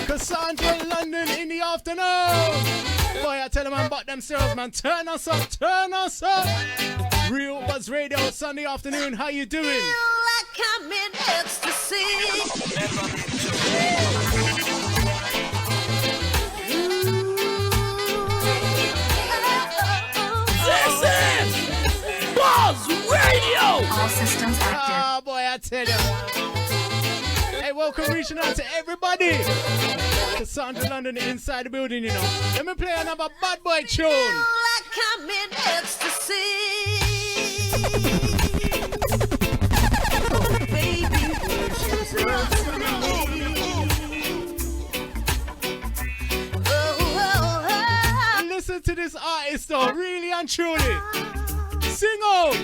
Cassandra London in the afternoon. Boy, I tell them I'm about themselves, man. Turn us up. Real Buzz Radio, Sunday afternoon. How you doing? Feel like I'm in ecstasy. Let go big show. This is Buzz Radio. All systems active. Ah, boy, I tell you. Hey, welcome reaching out to everybody. Cassandra London inside the building, you know. Let me play another bad boy tune. like I'm in ecstasy. Oh, baby, she's Listen to this artist though, really and truly. Sing out.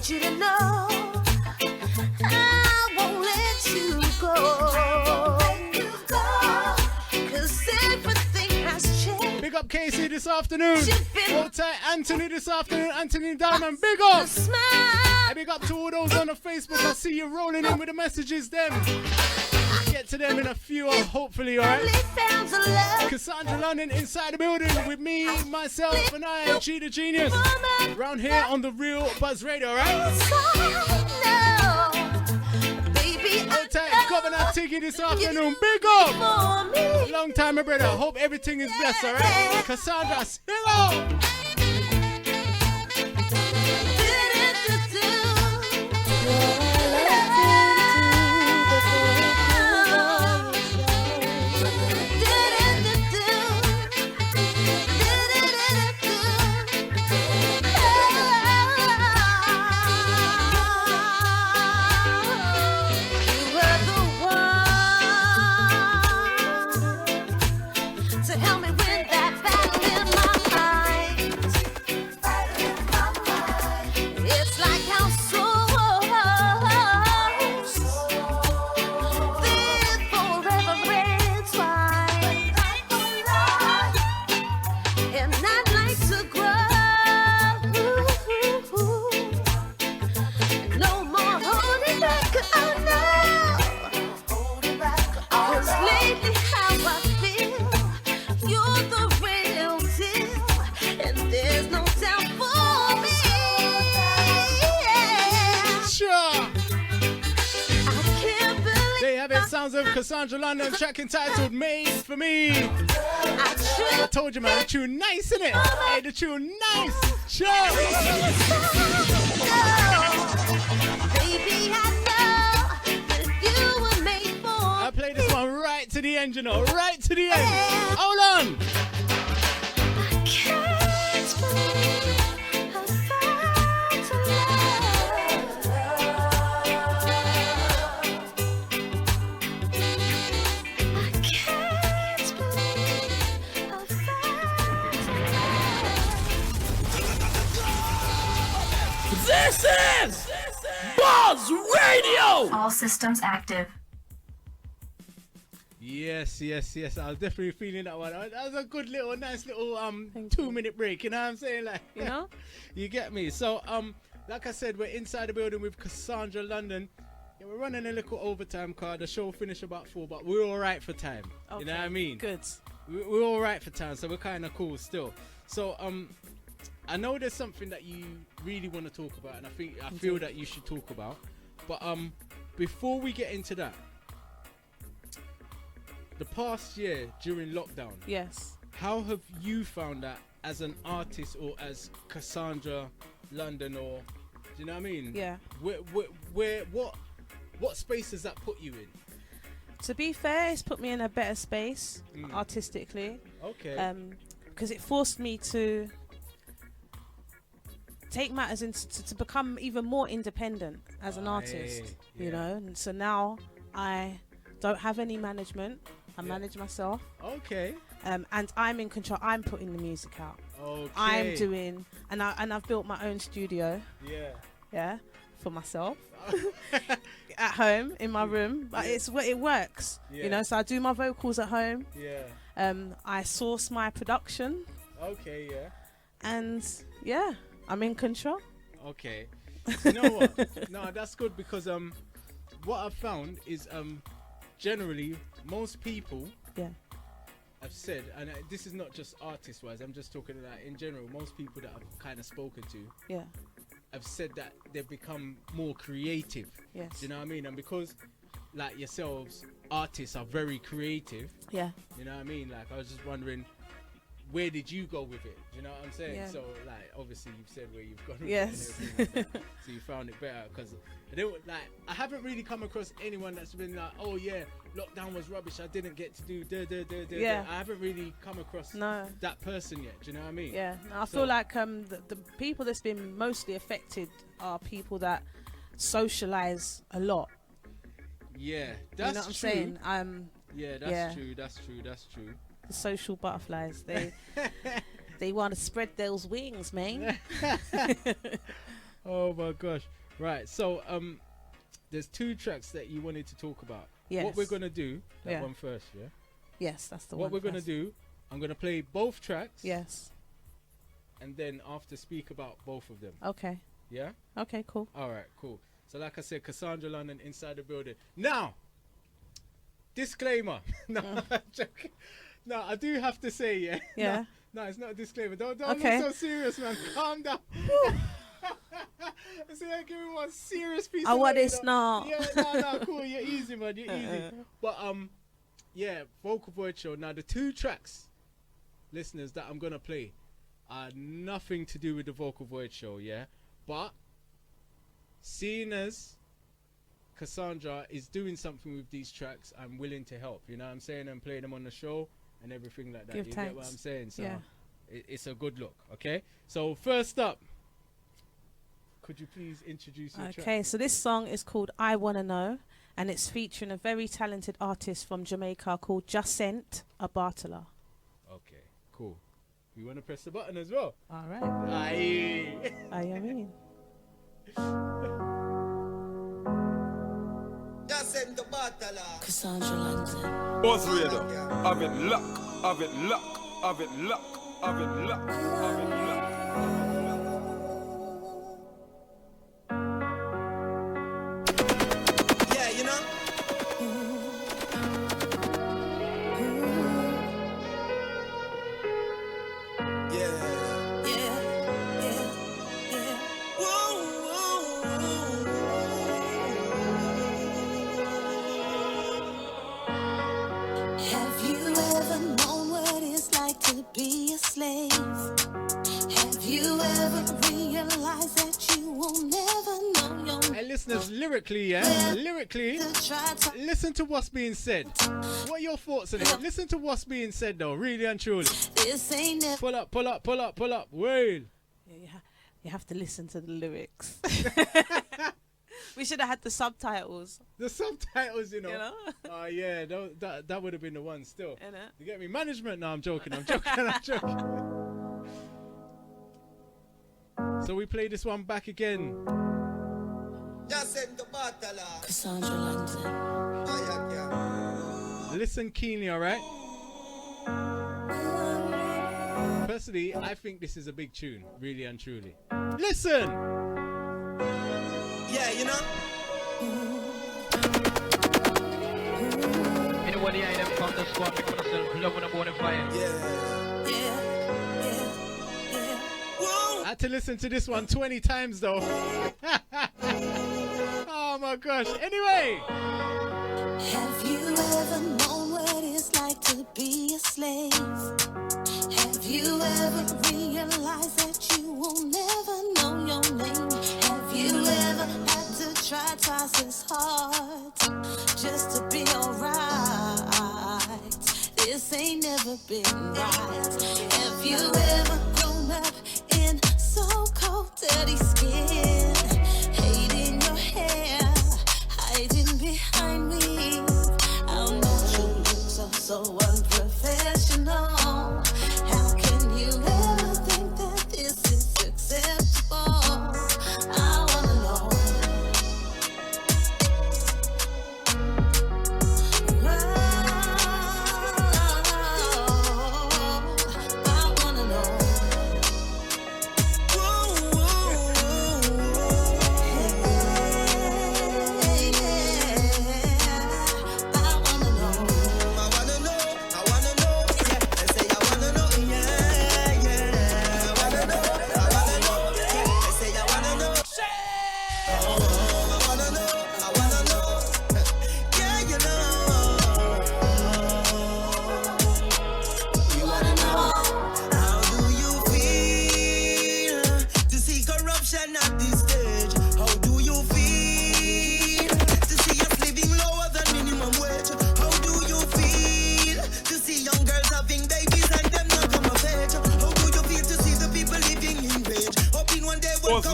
You to know I won't let you go, 'cause everything has changed. Big up Casey this afternoon. You've been Hold tight Anthony this afternoon. Anthony Diamond, big up. a smile. Hey, big up to all those on the Facebook. I see you rolling in with the messages them. Get to them in a few, hopefully, alright? Only found a love. Cassandra London inside the building with me, myself, and I, G the Genius. Round here on the Real Buzz Radio, alright? Hold tight, Governor Tiggy this afternoon. Big up! For me. Long time, my brother. Hope everything is blessed, alright? Cassandra, sing out! Help me win that battle in my mind. It's like I'm so live forever entwined, and I'd like to grow. No more holding back. Oh no, 'cause lately how I feel. You're the real deal, and there's no doubt for me. Sure! I can't believe There you have it. Sounds of Cassandra London, track entitled Made for Me. I I told you, man, the tune nice, innit? Hey, the tune nice. Sure! Baby, I know that you were made for I play this one right to the end, you know, right to the end. Hold on! Can't believe I found a love. I can't believe I found a love. This is Buzz Radio. All systems active. Yes. I was definitely feeling that one. That was a good little, nice little Thank 2-minute break. You know what I'm saying? Like, You know? you get me. So like I said, we're inside the building with Cassandra London. Yeah, we're running a little overtime card. The show finished about 4, but we're all right for time. You know what I mean? Good. We're all right for time, so we're kind of cool still. So I know there's something that you really want to talk about, and I feel that you should talk about. But before we get into that, the past year during lockdown, Yes. how have you found that as an artist or as Cassandra London, or do you know what I mean? Yeah. What space does that put you in? To be fair, it's put me in a better space artistically. Okay. Because it forced me to take matters into to become even more independent as an artist. You know, and so now I don't have any management. I manage myself. Okay. And I'm in control. I'm putting the music out. Okay. I'm doing, and I've built my own studio. Yeah, for myself at home in my room. But it works. You know, so I do my vocals at home. Yeah. I source my production. Okay. Yeah. And yeah, I'm in control. Okay. You know what? No, that's good because what I've found is generally most people have said, and this is not just artist wise, I'm just talking about in general, most people that I've kind of spoken to have said that they've become more creative. Yes. Do you know what I mean? And because like yourselves, artists are very creative. Yeah. You know what I mean? Like I was just wondering, where did you go with it? Do you know what I'm saying? Yeah. So like obviously you've said where you've gone with Yes. it and everything like that. So you found it better because I haven't really come across anyone that's been like, oh yeah, lockdown was rubbish, I didn't get to do Yeah. I haven't really come across that person yet. Do you know what I mean? Yeah. No, I feel like the people that's been mostly affected are people that socialize a lot. Yeah, that's you know what I'm true. saying? Yeah, that's true. The social butterflies, they want to spread those wings, man. Oh my gosh. Right, so there's 2 tracks that you wanted to talk about. Yes. What we're gonna do, that one first, yeah? Yes, that's the what one. What we're gonna first. do, I'm gonna play both tracks. Yes. And then after speak about both of them. Okay. Yeah? Okay, cool. Alright, cool. So like I said, Cassandra London inside the building. Now, disclaimer. No, I'm joking. No, I do have to say, yeah. Yeah. No, it's not a disclaimer. Don't Okay. look so serious, man. Calm down. See, I give me one serious piece. I of want money, this though. now. Yeah, no, cool. You're easy, man. You're easy. But yeah, Vocal Voyage Show. Now the 2 tracks, listeners, that I'm gonna play are nothing to do with the Vocal Voyage Show, yeah. But seeing as Cassandra is doing something with these tracks, I'm willing to help. You know what I'm saying? And play them on the show and everything like that. Give You thanks. get what I'm saying? So Yeah. it's a good look. Okay. So first up, could you please introduce your track? Okay, so this song is called I Wanna Know, and it's featuring a very talented artist from Jamaica called Jacent Abartala. Okay. Cool. You want to press the button as well? All right. Aye. I mean. Cassandra London. Buzz Radio. Have it luck. Have it luck. Have it luck. Have it luck. Have it luck. Yeah, you know. Have you ever known what it's like to be a slave? Have you ever realized that you will never know your Hey, listeners, lyrically, yeah? Lyrically, to try to listen to what's being said. What are your thoughts on it? Listen to what's being said, though, really and truly. this ain't never Pull up, pull up, pull up, pull up. Wait. Yeah, you have to listen to the lyrics. We should have had the subtitles. The subtitles, you know. You know? Oh, yeah, that would have been the one still. Innit? You get me? Management? No, I'm joking. I'm joking. I'm joking. So we play this one back again. Cassandra London. Listen keenly, alright? Personally, I think this is a big tune, really and truly. Listen! Yeah, you know. Anybody I them from the squad, make myself love when I'm born in fire. I had to listen to this one 20 times though. Oh my gosh. Anyway. Have you ever known what it's like to be a slave? Have you ever realized that you will never know your name? Have you ever had to try twice as hard just to be alright? This ain't never been right. Have you ever grown up in so cold, dirty skin, hating your hair, hiding behind me? I know you look so unprofessional. How can you ever think that this is acceptable? I wanna know. I wanna know.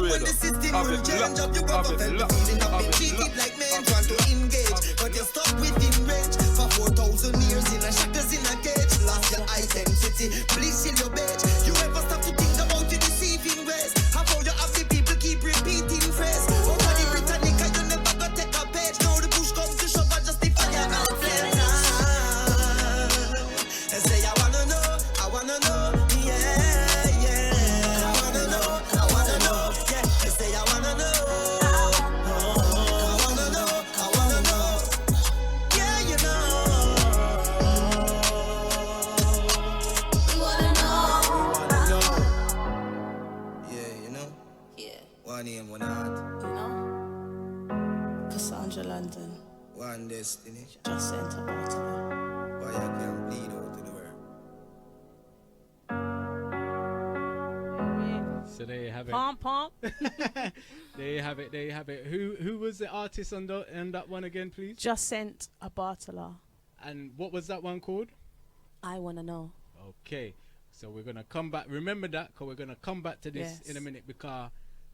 When the system will change up, you got to feel the feeling of being treated like men, trying to engage, but you're stuck within range for 4,000 years in a shackles in a cage. Lost your identity, please shield your badge. You ever stop to think about your deceiving ways? How about you have the people keep repeating phrase? Oh, for the Britannica, you never got take a page. Now the push comes to shove, I justify your outfit. And say, I wanna know, yeah. Name, one heart. You know? Cassandra London. One destiny. Just sent a bottle. Why I can bleed out to the world. So there you have it. Pom. There you have it. Who was the artist on that one again, please? Just sent a bottle. And what was that one called? I wanna know. Okay. So we're gonna come back. Remember that, because we're gonna come back to this in a minute, because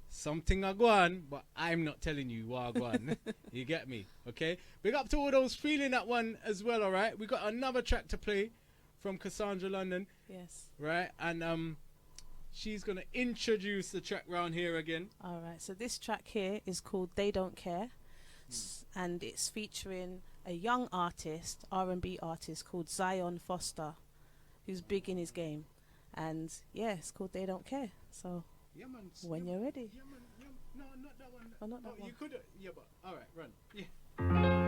something I go on, but I'm not telling you what I go on. You get me? Okay? Big up to all those feeling that one as well, alright? We got another track to play from Cassandra London. Yes. Right? And she's gonna introduce the track round here again. Alright, so this track here is called They Don't Care. And it's featuring a young artist, R&B artist called Zion Foster, who's big in his game. And yeah, it's called They Don't Care. So Yeah, man. when you're ready. Yeah, man. Yeah, no, not that one. Oh, not that one. You could. Yeah, but all right, run. Yeah.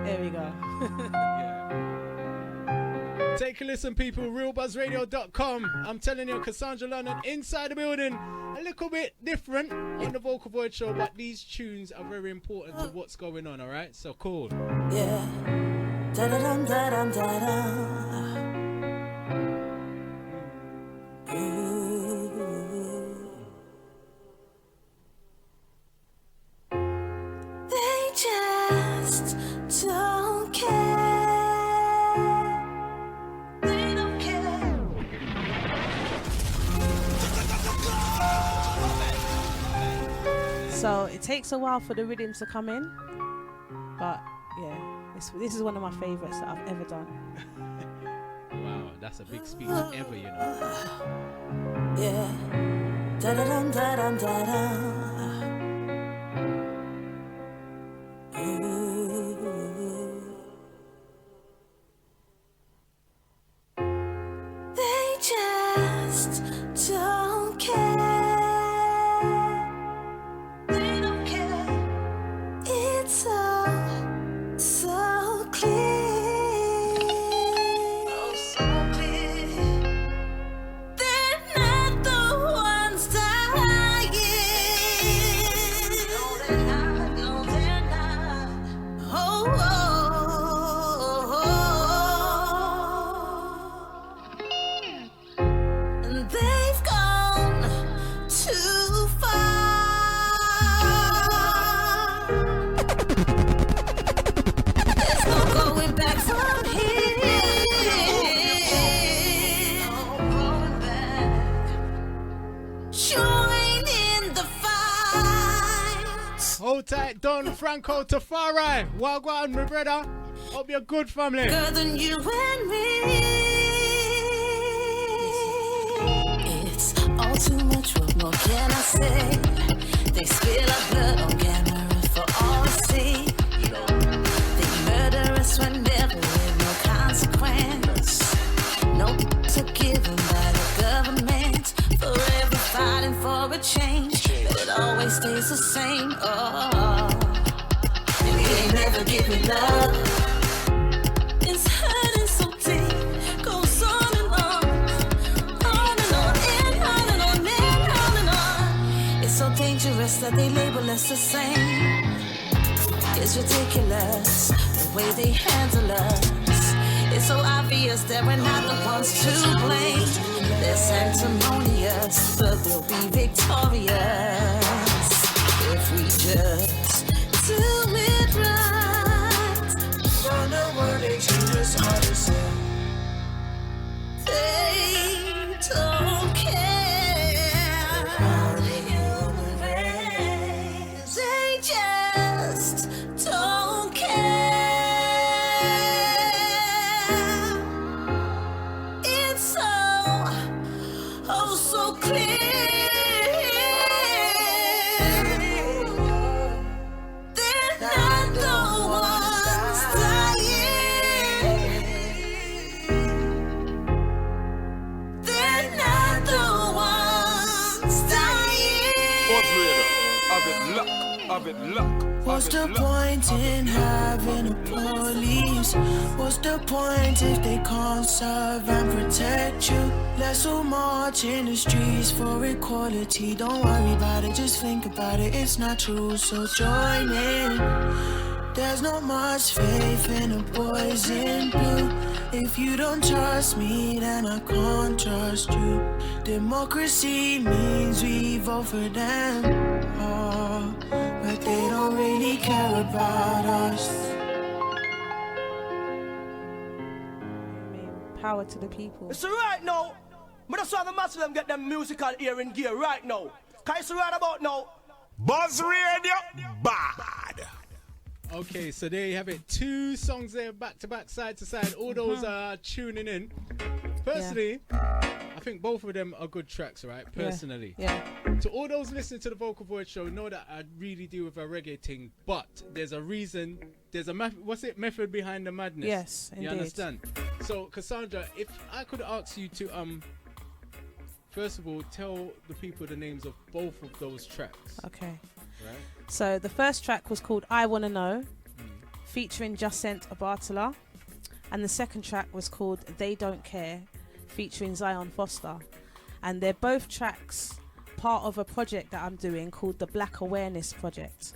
There we go. Yeah. Take a listen, people. RealBuzzRadio.com. I'm telling you, Cassandra London inside the building. A little bit different on the Vocal Voyage Show, but these tunes are very important to what's going on. All right, so cool. Yeah. Da-da-dum, da-dum, da-dum. They just don't care. They don't care. So it takes a while for the rhythm to come in, but yeah, this is one of my favorites that I've ever done. Wow, that's a big speech ever, you know. Yeah. Da da dum da dum da dum. They just don't care. They don't care. It's so clear. Oh, so clear. They're not the ones dying. No, they're not. No, they're not. Oh, oh, oh. And they've gone too far. There's no going back from here. No going back. Join in the fight. Hold tight, Don Franco Tafari. Wagwan, my brother. Hope you're good, family. Bigger than you and me. It's all too much. What more can I say? They spill our blood on camera for all to see. They murder us whenever with no consequence. No to given by the government. Forever fighting for a change, but it always stays the same. Oh, and we ain't never giving up. It's hurting so deep, goes on and on and on and on and on and on. It's so dangerous that they label us the same. It's ridiculous the way they handle us. It's so obvious that we're not the ones to blame. They're sanctimonious, but we'll be victorious if we just do it right. Find a word they treat us all the same. They don't care about the human race. They just don't care. It's so, oh, so clear. They're not the ones dying. They're not the ones dying. What's the point in having a police? What's the point if they can't serve and protect you? Let's all march in the streets for equality. Don't worry about it, just think about it. It's not true, so join in. There's not much faith in the boys in blue. If you don't trust me, then I can't trust you. Democracy means we vote for them. Oh, but they don't really care about us. Power to the people. So right now, I just want the mass of them get them musical hearing gear right now. Can you see right about now? Buzz Radio, bad. Okay, so there you have it. 2 songs there, back to back, side to side. All those are tuning in. Personally, I think both of them are good tracks, right? Personally. Yeah. To all those listening to the Vocal Voyage Show, know that I really do with a reggae thing, but there's a reason, there's a method behind the madness. Yes, You indeed. understand? So, Cassandra, if I could ask you to, first of all, tell the people the names of both of those tracks. Okay. Right? So the first track was called I Wanna Know, featuring Jacent Abartala. And the second track was called They Don't Care, featuring Zion Foster. And they're both tracks part of a project that I'm doing called the Black Awareness Project,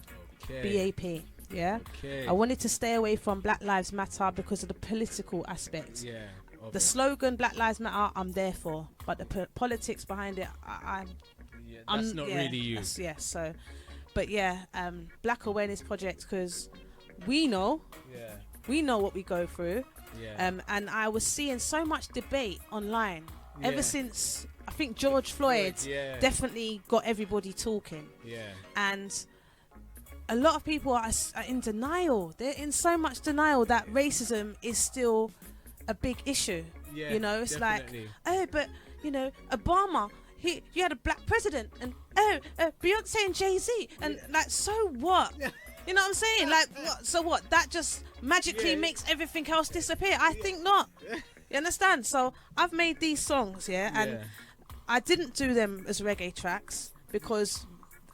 BAP. Yeah. Okay. I wanted to stay away from Black Lives Matter because of the political aspect. Yeah. The slogan Black Lives Matter, I'm there for, but the politics behind it, that's not really you. Yes. So, but yeah, Black Awareness Project, because we know what we go through. Yeah. And I was seeing so much debate online ever since I think George Floyd definitely got everybody talking. Yeah. And a lot of people are in denial. They're in so much denial that racism is still a big issue. Yeah, You know, it's definitely. like, oh, but you know, Obama, you had a black president, and Beyonce and Jay-Z, and like, so what? You know what I'm saying? Like, what, so what? That just magically makes everything else disappear? I think not. You understand? So I've made these songs, and I didn't do them as reggae tracks because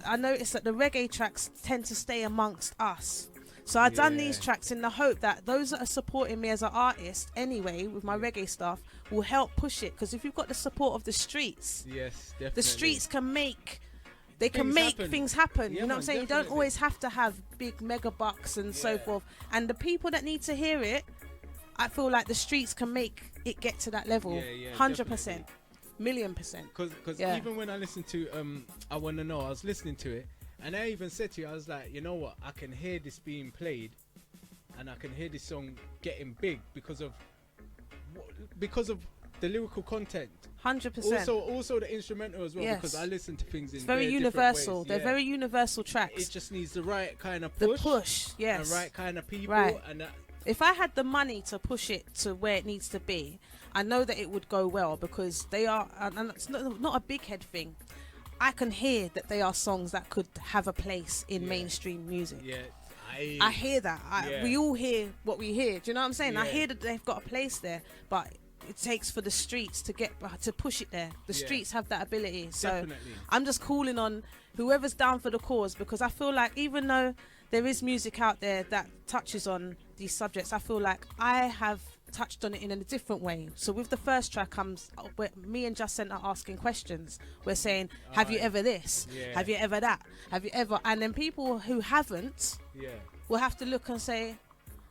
I noticed that the reggae tracks tend to stay amongst us. So I've done these tracks in the hope that those that are supporting me as an artist anyway with my reggae stuff will help push it. Because if you've got the support of the streets, yes, definitely. the streets can make things happen. Yeah, you know what I'm saying? definitely. You don't always have to have big mega bucks and so forth. And the people that need to hear it, I feel like the streets can make it get to that level. 100%. $1,000,000%. Because even when I listened to I Wanna Know, I was listening to it, and I even said to you, I was like, you know what, I can hear this being played, and I can hear this song getting big because of the lyrical content. 100%. Also the instrumental as well, because I listen to things in it's very universal. They're very universal tracks. It just needs the right kind of push. And right kind of people. Right. And if I had the money to push it to where it needs to be, I know that it would go well, because they are, and it's not a big head thing. I can hear that they are songs that could have a place in mainstream music. Yeah, I hear that. We all hear what we hear. Do you know what I'm saying? I hear that they've got a place there, but it takes for the streets to push it there. The streets have that ability. So definitely. I'm just calling on whoever's down for the cause, because I feel like even though there is music out there that touches on these subjects, I feel like I have touched on it in a different way. So with the first track comes where me and Jacinta are asking questions. We're saying, have you ever this? Have you ever that? Have you ever? And then people who haven't will have to look and say,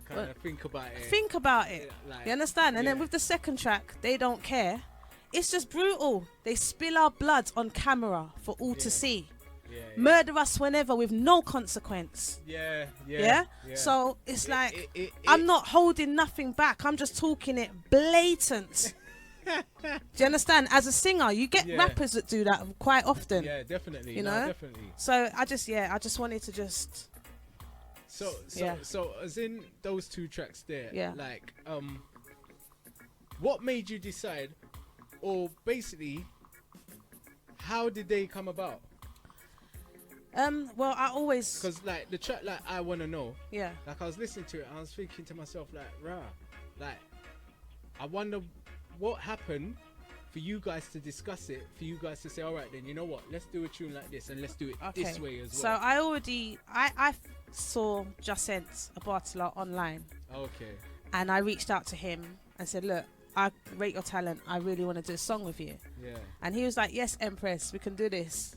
kind of think about it. Like, you understand? And then with the second track, They Don't Care, it's just brutal. They spill our blood on camera for all to see. Murder us whenever with no consequence. Yeah. So it's I'm not holding nothing back. I'm just talking it blatant. Do you understand? As a singer, you get rappers that do that quite often. Yeah, definitely. You know, definitely. So I just wanted to just. So as in those two tracks there. Yeah. Like, what made you decide, or basically, how did they come about? Well, I always, because like the track like I Wanna Know, like I was listening to it, I was thinking to myself like, like I wonder what happened for you guys to discuss it, for you guys to say, all right then, you know what, let's do a tune like this and let's do it this way as well. So I saw Jacinta Bartolo online, and I reached out to him and said, look, I rate your talent, I really want to do a song with you. And he was like, yes, Empress, we can do this.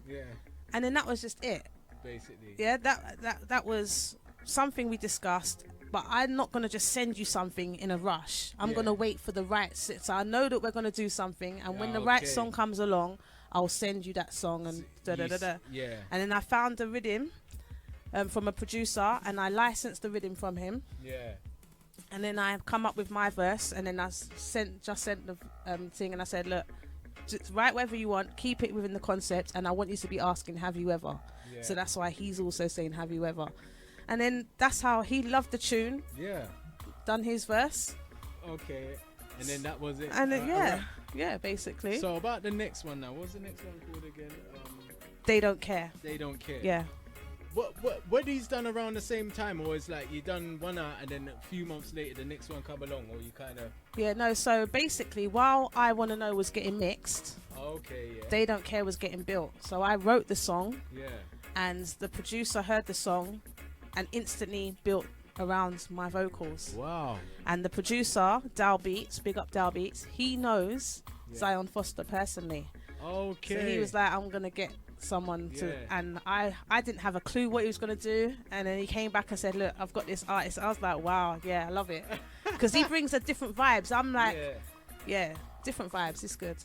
And then that was just it, basically. That was something we discussed, but I'm not going to just send you something in a rush. I'm going to wait for the right sit. So I know that we're going to do something, and when the right song comes along, I'll send you that song and And then I found the rhythm from a producer, and I licensed the rhythm from him. And then I come up with my verse, and then I sent the thing, and I said, look, just write whatever you want, keep it within the concept, and I want you to be asking, have you ever? So that's why he's also saying, have you ever? And then that's how he loved the tune, done his verse, and then that was it. And then basically. So about the next one now, what's the next one called again? They Don't Care. They Don't Care. What these done around the same time, or is like you done one out and then a few months later the next one come along, or you kind of? So basically, while I Wanna Know was getting mixed, They Don't Care was getting built. So I wrote the song, and the producer heard the song and instantly built around my vocals. Wow. And the producer, Dal Beats, big up Dal Beats, he knows Zion Foster personally. So he was like, I'm gonna get someone to, and I didn't have a clue what he was going to do, and then he came back and said, look, I've got this artist. I was like, wow, I love it, because he brings a different vibes. I'm like, different vibes, it's good.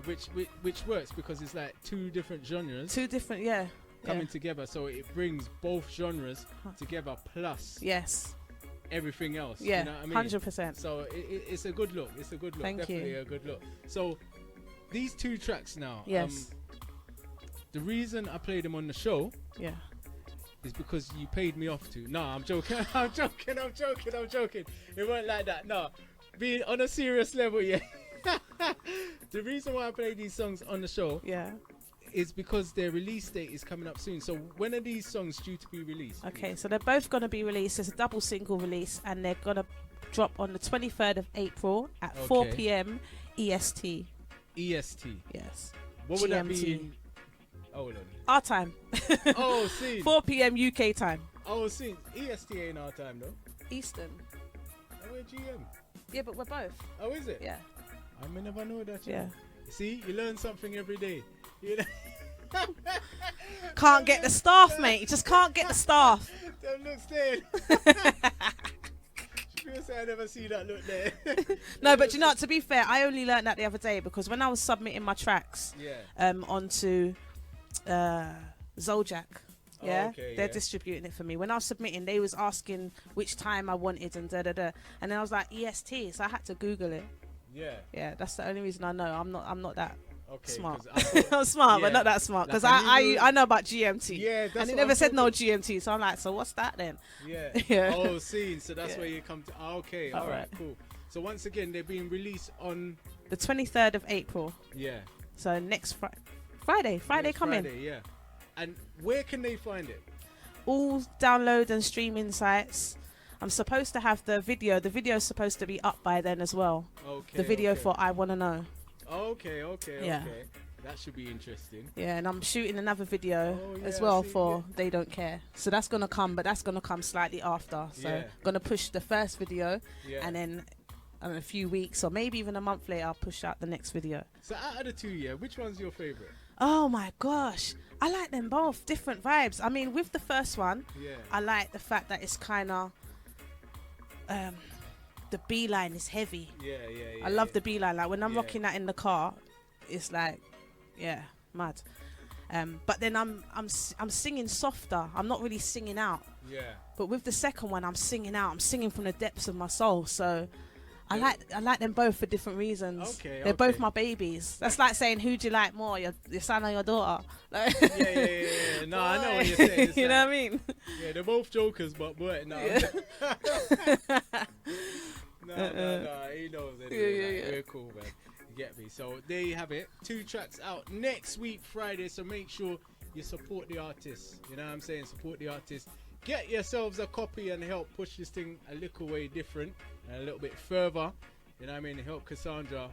Which works, because it's like two different genres coming together, so it brings both genres together plus everything else. You know what I mean? 100%. So it's a good look. Definitely a good look. So these two tracks now, the reason I played them on the show is because you paid me off to. No, I'm joking. I'm joking. It weren't like that. No, being on a serious level, The reason why I play these songs on the show Yeah. is because their release date is coming up soon. So when are these songs due to be released? Okay, so they're both going to be released. It's a double single release, and they're going to drop on the 23rd of April at 4 Okay. p.m. EST. EST. Yes. What would that GMT. be in? Hold on. Our time. Oh, see. 4 p.m. UK time. Oh, see. EST ain't our time, though. Eastern. Oh, we're GM. Yeah, but we're both. Oh, is it? Yeah. I may never know that. Yeah. See, you learn something every day. You know? Can't get the staff, mate. You just can't get the staff. Don't look staying. People say I never see that look there. No, but you know what, to be fair, I only learned that the other day because when I was submitting my tracks Yeah. onto Zoljak, yeah, okay, they're yeah. distributing it for me. When I was submitting, they was asking which time I wanted and and then I was like EST, so I had to Google it. Yeah. Yeah, that's the only reason I know. I'm not that Okay. smart. 'cause I thought- I'm smart, yeah. but not that smart because Like, I knew- I know about GMT. Yeah, that's and it what never I'm said no talking- GMT, so I'm like, so what's that then? Yeah. Yeah. Oh, see. So that's Yeah. where you come to. Oh, okay. All All right. right. Cool. So once again, they're being released on. The 23rd of April. Yeah. So next Friday Next coming. Friday, yeah. And where can they find it? All download and streaming sites. I'm supposed to have the video. The video is supposed to be up by then as well. Okay. The video okay. for I Wanna Know. Okay. Okay. Yeah. Okay. That should be interesting. Yeah, and I'm shooting another video Oh, as yeah, well see, for They Don't Care. So that's gonna come, but that's gonna come slightly after. So Yeah. gonna push the first video, Yeah. and then in a few weeks or maybe even a month later, I'll push out the next video. So out of the two, yeah, which one's your favorite? Oh my gosh, I like them both. Different vibes. I mean, with the first one, Yeah. I like the fact that it's kind of the B line is heavy. Yeah. I love the B line. Like when I'm Yeah. rocking that in the car, it's like, yeah, mad. But then I'm singing softer. I'm not really singing out. Yeah. But with the second one, I'm singing out. I'm singing from the depths of my soul. So I like them both for different reasons. Okay, They're both okay. my babies. That's like saying, who do you like more, your son or your daughter? Like, Yeah. No, I know what you're saying. It's you know like- what I mean? Yeah, they're both jokers, but boy, no. Yeah. No, he knows anyway. Yeah, like, yeah. We're cool, man. You get me? So there you have it. 2 tracks out next week, Friday. So make sure you support the artists. You know what I'm saying? Support the artists. Get yourselves a copy and help push this thing a little way different and a little bit further. You know what I mean? Help Cassandra.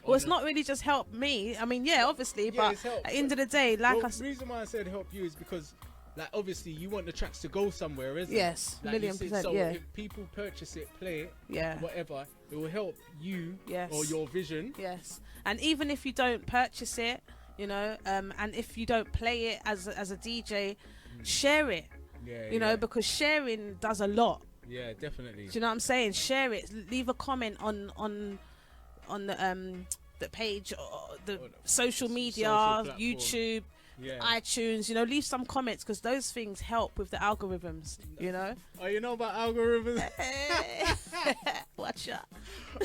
Well, it's not really just help me. I mean, yeah, obviously, Yeah, but it's help, at the end of the day, like Well, I the reason why I said help you is because, like, obviously you want the tracks to go somewhere, isn't Yes, it? Like you said, %, so yeah. if people purchase it, play it, yeah, whatever, it will help you Yes. or your vision. yes. And even if you don't purchase it, you know, and if you don't play it as a DJ, share it. Yeah, You know, because sharing does a lot. yeah, definitely. Do you know what I'm saying? Share it. Leave a comment on the page, or the Or the social media, social platform. YouTube, Yeah. iTunes. You know, leave some comments because those things help with the algorithms. You know. Oh, you know about algorithms? Watch out.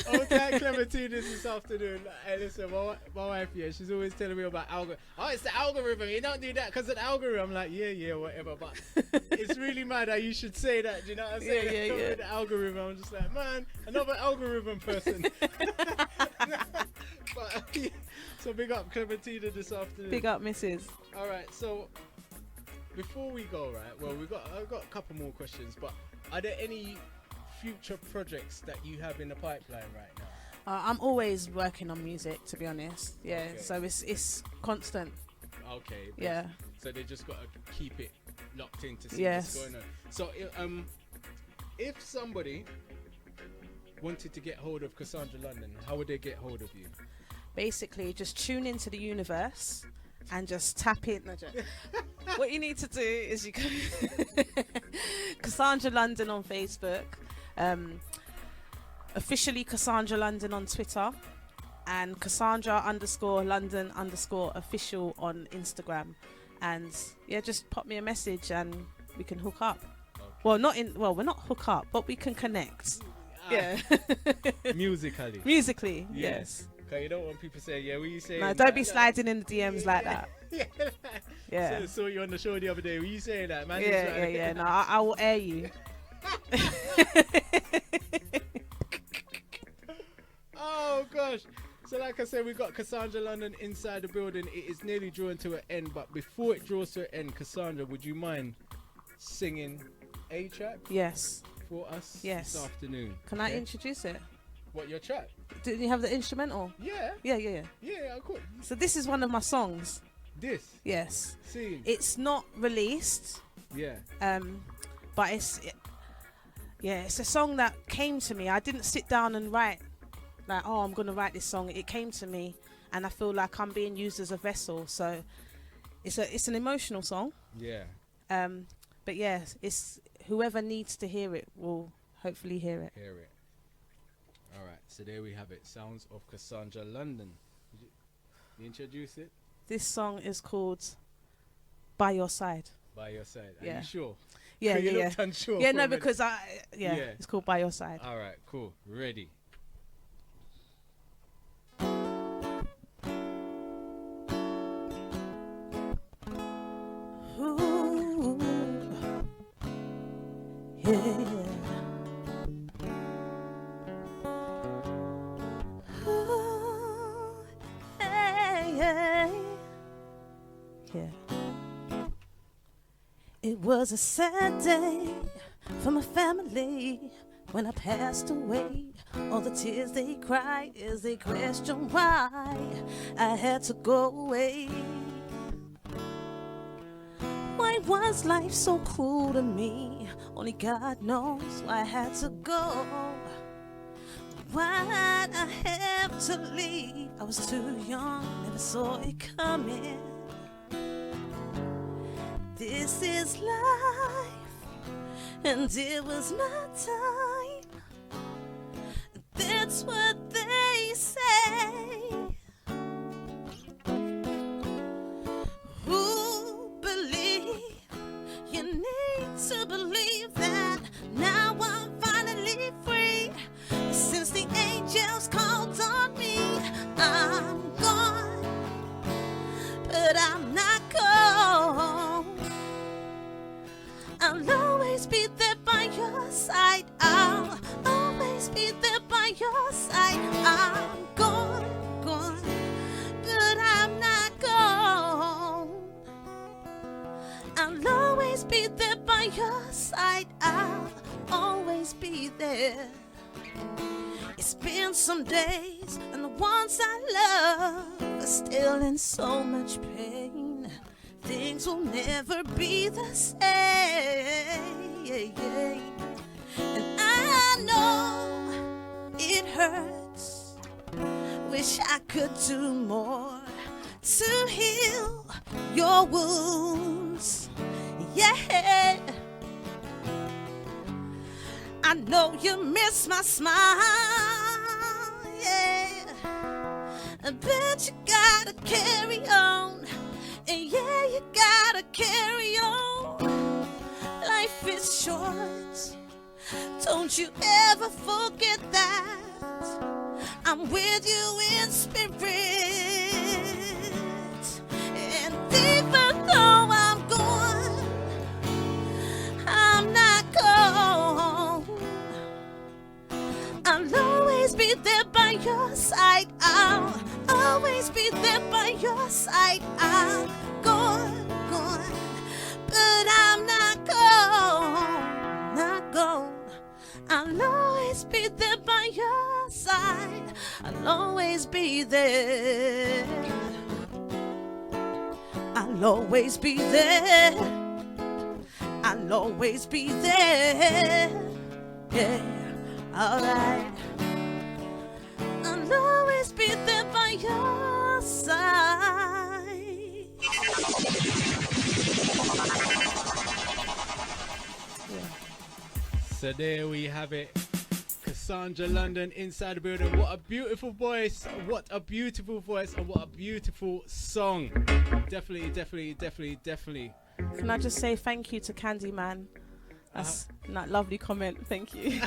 I was telling Clementine this afternoon. Hey, listen, my wife, yeah, she's always telling me about algorithm. Oh, it's the algorithm. You don't do that because of the algorithm. I'm like, yeah, whatever. But it's really mad that you should say that. Do you know what I'm saying? Yeah. Come with the algorithm. I'm just like, man, another algorithm person. But, so big up Clementina this afternoon. Big up, Mrs. All right, so before we go, right? Well, I've got a couple more questions, but are there any future projects that you have in the pipeline right now? I'm always working on music, to be honest. Yeah, Okay. so it's constant. Okay. Yeah. So they just got to keep it locked in to see Yes. what's going on. So if somebody wanted to get hold of Cassandra London, how would they get hold of you? Basically, just tune into the universe and just tap in. No, joke. What you need to do is you go Cassandra London on Facebook, officially Cassandra London on Twitter, and Cassandra_London_official on Instagram. And yeah, just pop me a message and we can hook up. Okay. Well, we're not hook up, but we can connect. Yeah. Musically. Musically, Yeah. yes. Okay, you don't want people saying, yeah, what you saying? No, don't be sliding in the DMs like that. Yeah. Yeah. So, saw you on the show the other day. Were you saying that, man? Yeah. No, I will air you. Oh gosh. So like I said, we got Cassandra London inside the building. It is nearly drawing to an end, but before it draws to an end, Cassandra, would you mind singing a track Yes. for us Yes. this afternoon? Can I introduce it? What, your track? Didn't you have the instrumental? Yeah. Yeah. Yeah, of course. So this is one of my songs. This. Yes. See. It's not released. Yeah. But it's a song that came to me. I didn't sit down and write like, oh, I'm gonna write this song. It came to me, and I feel like I'm being used as a vessel. So it's an emotional song. Yeah. But yeah, it's whoever needs to hear it will hopefully hear it. Hear it. All right. So there we have it. Sounds of Cassandra London. You introduce it? This song is called "By Your Side." By your side. Are Yeah. you sure? Yeah, You yeah, looked unsure yeah. for No, a minute. because Yeah. it's called "By Your Side." All right. Cool. Ready. Ooh, yeah. Ooh, hey, yeah. Yeah. It was a sad day for my family when I passed away. All the tears they cried as they questioned why I had to go away. Why was life so cruel to me? Only God knows why I had to go. Why'd I have to leave? I was too young, never saw it coming. This is life, and it was my time. That's what they say. Who believe? You need to believe that now I'm finally free. Since the angels called on me, I'm gone, but I'm not gone. I'll always be there by your side. I'll always be there by your side. I'm gone, but I'm not gone. I'll always be there by your side. I'll always be there. It's been some days, and the ones I love are still in so much pain. Things will never be the same. And I know it hurts. Wish I could do more to heal your wounds. Yeah. I know you miss my smile. Yeah. But you gotta carry on. And yeah, you gotta carry on. Life is short. Don't you ever forget that. I'm with you in spirit. And even though I'm gone, I'm not gone. I'll always be there by your side. I'll always be there by your side. I'm gone, but I'm not gone, not gone. I'll always be there by your side. I'll always be there. I'll always be there. I'll always be there. Yeah, alright. I'll always be there by your side. So there we have it. Cassandra London inside the building. What a beautiful voice. What a beautiful voice. And what a beautiful song. Definitely. Can I just say thank you to Candyman? That's that lovely comment. Thank you.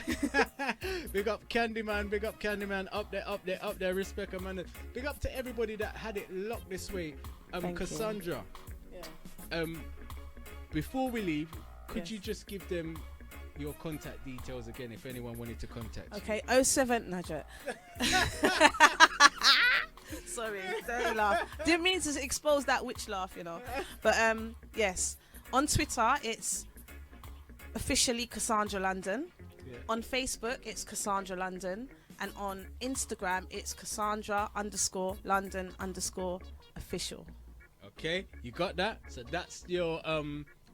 Big up Candyman. Up there. Respect, Amanda. Big up to everybody that had it locked this way. Thank Cassandra. Yeah. Before we leave, could Yes. you just give them your contact details again if anyone wanted to contact you? Okay, 07 Najat. laugh. Didn't mean to expose that witch laugh, you know. But yes, on Twitter it's officially Cassandra London. Yeah. On Facebook it's Cassandra London, and on Instagram it's Cassandra_London_official. Okay, you got that? So that's your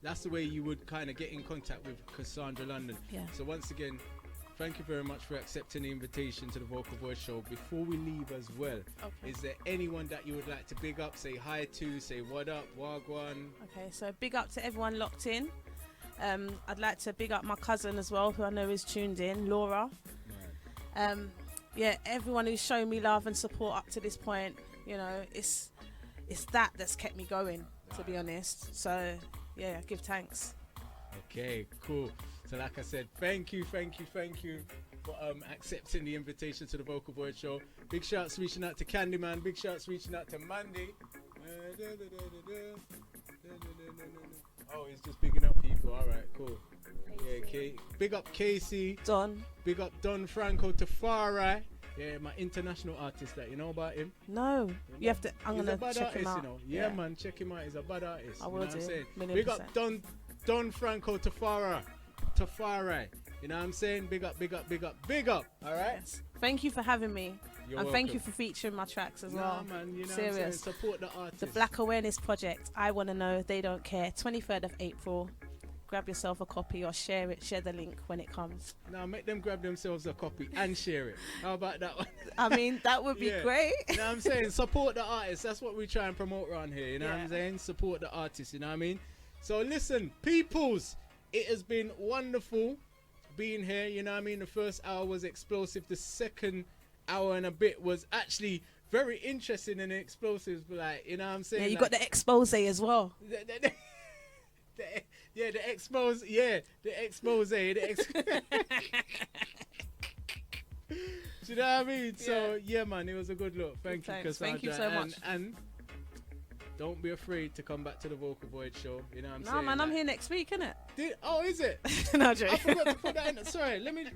that's the way you would kind of get in contact with Cassandra London. Yeah. So once again, thank you very much for accepting the invitation to the Vocal Voyage Show. Before we leave as well, Okay. is there anyone that you would like to big up, say hi to, say what up, wagwan? Okay, so big up to everyone locked in. I'd like to big up my cousin as well, who I know is tuned in, Laura. Yeah, everyone who's shown me love and support up to this point. You know, it's that's kept me going, to be honest. So yeah, give thanks. Okay, cool. So like I said, thank you for accepting the invitation to the Vocal Voyage Show. Big shouts reaching out to Candyman. Big shouts reaching out to Mandy. Oh, he's just bigging up people. All right, cool. Yeah, okay. Big up Casey. Don. Big up Don Franco Tafari. Yeah, my international artist. That you know about him? No, you have to. I'm He's gonna a bad check artist, him out. you know. Yeah, man, check him out. He's a bad artist. I will you know do. what I'm saying? Million Big up percent. Don Franco Tafari. You know what I'm saying? Big up. All right. Yes. Thank you for having me, You're and welcome. thank you for featuring my tracks as well. Man, you know what I'm Serious. saying? Support the artist. The Black Awareness Project. I want to know. They don't care. 23rd of April. Grab yourself a copy or share it. Share the link when it comes. Now make them grab themselves a copy and share it. How about that one? I mean, that would be Yeah. great. You know what I'm saying? Support the artist. That's what we try and promote around here. You know what I'm Yeah. saying? Support the artist. You know what I mean? So listen, peoples, it has been wonderful being here. You know what I mean? The first hour was explosive. The second hour and a bit was actually very interesting and explosive. Like, you know what I'm saying? Yeah, you like, got the expose as well. the expose. Yeah, the expose. Do you know what I mean? So yeah, man, it was a good look. Thank you, Thanks. Cassandra. Thank you so much. And don't be afraid to come back to the Vocal Voyage Show. You know what I'm Nah, saying? man, I'm Like, here next week, innit? Oh, is it? No, I joke. forgot to put that in. Sorry, let me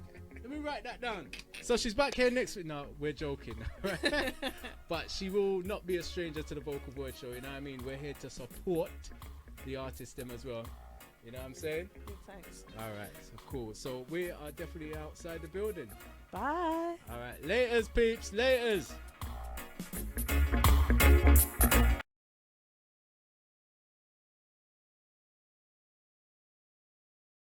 write that down. So she's back here next week. No, we're joking. But she will not be a stranger to the Vocal Voyage Show. You know what I mean? We're here to support the artists them as well. You know what I'm saying? Thanks. All right, so cool. So we are definitely outside the building. Bye. All right, laters, peeps, laters.